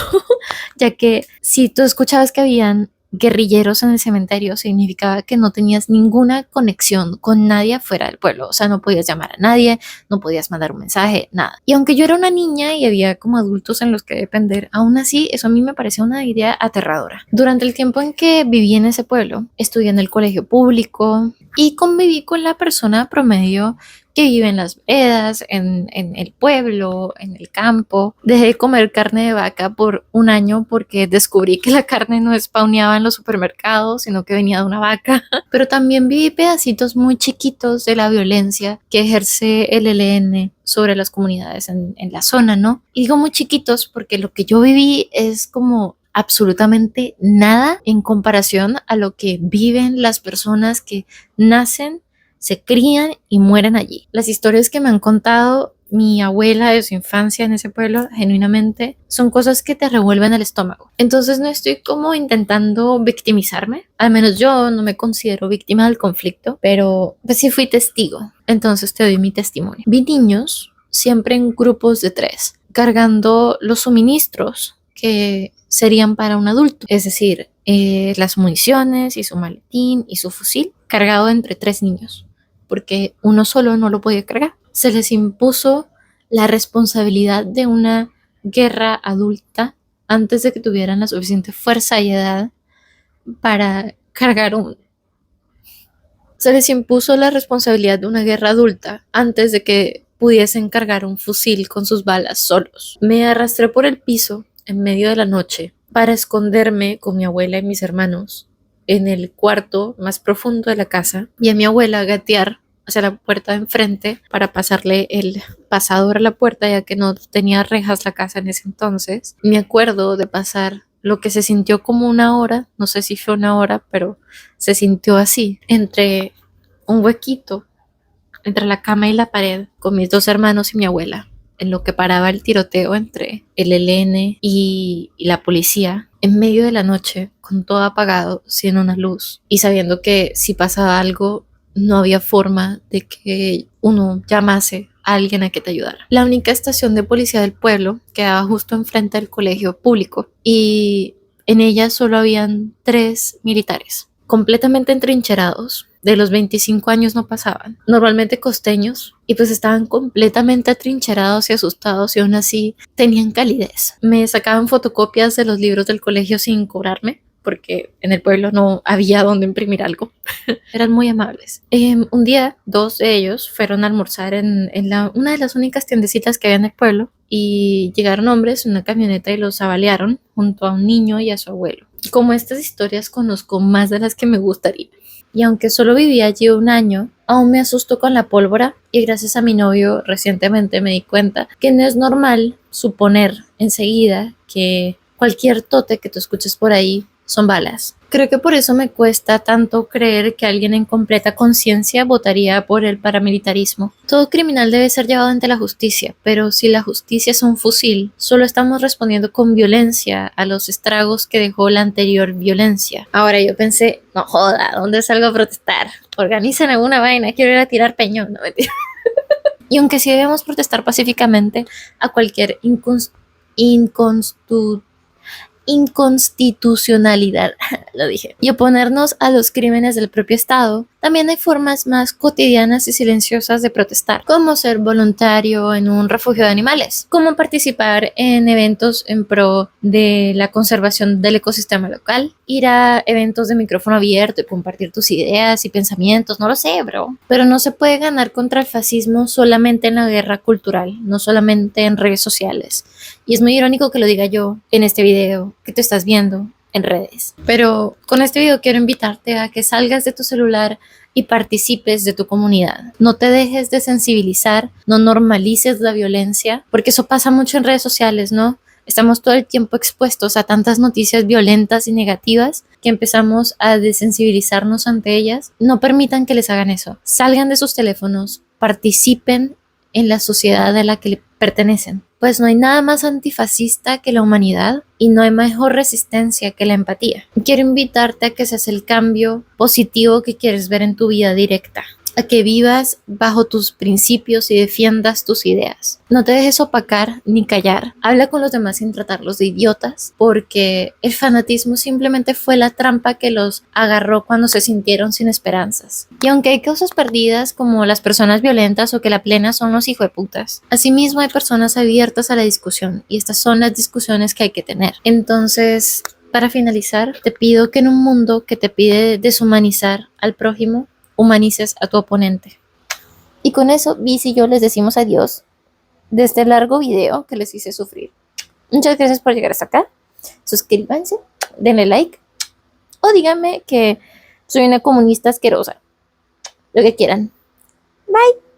Speaker 1: ya que si tú escuchabas que habían guerrilleros en el cementerio, significaba que no tenías ninguna conexión con nadie afuera del pueblo. O sea, no podías llamar a nadie, no podías mandar un mensaje, nada. Y aunque yo era una niña y había como adultos en los que depender, aún así eso a mí me parecía una idea aterradora. Durante el tiempo en que viví en ese pueblo, estudié en el colegio público y conviví con la persona promedio que vive en las veredas, en el pueblo, en el campo. Dejé de comer carne de vaca por un año porque descubrí que la carne no spawneaba en los supermercados, sino que venía de una vaca. Pero también vi pedacitos muy chiquitos de la violencia que ejerce el ELN sobre las comunidades en la zona, ¿no? Y digo muy chiquitos porque lo que yo viví es como absolutamente nada en comparación a lo que viven las personas que nacen, se crían y mueren allí. Las historias que me han contado mi abuela de su infancia en ese pueblo, genuinamente, son cosas que te revuelven el estómago. Entonces no estoy como intentando victimizarme, al menos yo no me considero víctima del conflicto, pero pues sí fui testigo, entonces te doy mi testimonio. Vi niños siempre en grupos de 3, cargando los suministros que serían para un adulto, es decir, las municiones y su maletín y su fusil, cargado entre 3 niños, porque uno solo no lo podía cargar. Se les impuso la responsabilidad de una guerra adulta antes de que tuvieran la suficiente fuerza y edad para cargar Se les impuso la responsabilidad de una guerra adulta antes de que pudiesen cargar un fusil con sus balas solos. Me arrastré por el piso en medio de la noche para esconderme con mi abuela y mis hermanos en el cuarto más profundo de la casa, y a mi abuela gatear hacia la puerta de enfrente para pasarle el pasador a la puerta, ya que no tenía rejas la casa en ese entonces. Me acuerdo de pasar lo que se sintió como una hora, no sé si fue una hora, pero se sintió así, entre un huequito entre la cama y la pared, con mis 2 hermanos y mi abuela, en lo que paraba el tiroteo entre el ELN y la policía, en medio de la noche, con todo apagado, sin una luz, y sabiendo que si pasaba algo, no había forma de que uno llamase a alguien a que te ayudara. La única estación de policía del pueblo quedaba justo enfrente del colegio público, y en ella solo habían 3 militares, completamente entrincherados. De los 25 años no pasaban, normalmente costeños, y pues estaban completamente atrincherados y asustados, y aún así tenían calidez. Me sacaban fotocopias de los libros del colegio sin cobrarme, porque en el pueblo no había donde imprimir algo. Eran muy amables. Un día, 2 de ellos fueron a almorzar en una de las únicas tiendecitas que había en el pueblo, y llegaron hombres en una camioneta y los avalearon junto a un niño y a su abuelo. Como estas historias conozco más de las que me gustaría. Y aunque solo viví allí un año, aún me asusto con la pólvora, y gracias a mi novio recientemente me di cuenta que no es normal suponer enseguida que cualquier tote que tú escuches por ahí son balas. Creo que por eso me cuesta tanto creer que alguien en completa conciencia votaría por el paramilitarismo. Todo criminal debe ser llevado ante la justicia, pero si la justicia es un fusil, solo estamos respondiendo con violencia a los estragos que dejó la anterior violencia. Ahora yo pensé, no joda, ¿dónde salgo a protestar? Organicen alguna vaina, quiero ir a tirar peñón, no mentira. Y aunque sí debemos protestar pacíficamente a cualquier inconstitucionalidad, lo dije, y oponernos a los crímenes del propio Estado, también hay formas más cotidianas y silenciosas de protestar, como ser voluntario en un refugio de animales, como participar en eventos en pro de la conservación del ecosistema local, ir a eventos de micrófono abierto y compartir tus ideas y pensamientos, no lo sé, bro. Pero no se puede ganar contra el fascismo solamente en la guerra cultural, no solamente en redes sociales. Y es muy irónico que lo diga yo en este video que tú estás viendo en redes. Pero con este video quiero invitarte a que salgas de tu celular y participes de tu comunidad. No te dejes de sensibilizar, no normalices la violencia, porque eso pasa mucho en redes sociales, ¿no? Estamos todo el tiempo expuestos a tantas noticias violentas y negativas que empezamos a desensibilizarnos ante ellas. No permitan que les hagan eso. Salgan de sus teléfonos, participen en la sociedad a la que pertenecen. Pues no hay nada más antifascista que la humanidad y no hay mejor resistencia que la empatía. Quiero invitarte a que seas el cambio positivo que quieres ver en tu vida directa, a que vivas bajo tus principios y defiendas tus ideas. No te dejes opacar ni callar. Habla con los demás sin tratarlos de idiotas, porque el fanatismo simplemente fue la trampa que los agarró cuando se sintieron sin esperanzas. Y aunque hay causas perdidas como las personas violentas o que la plena son los hijueputas, asimismo hay personas abiertas a la discusión y estas son las discusiones que hay que tener. Entonces, para finalizar, te pido que en un mundo que te pide deshumanizar al prójimo, humanices a tu oponente. Y con eso, Biz y yo les decimos adiós de este largo video que les hice sufrir. Muchas gracias por llegar hasta acá. Suscríbanse, denle like o díganme que soy una comunista asquerosa. Lo que quieran. Bye.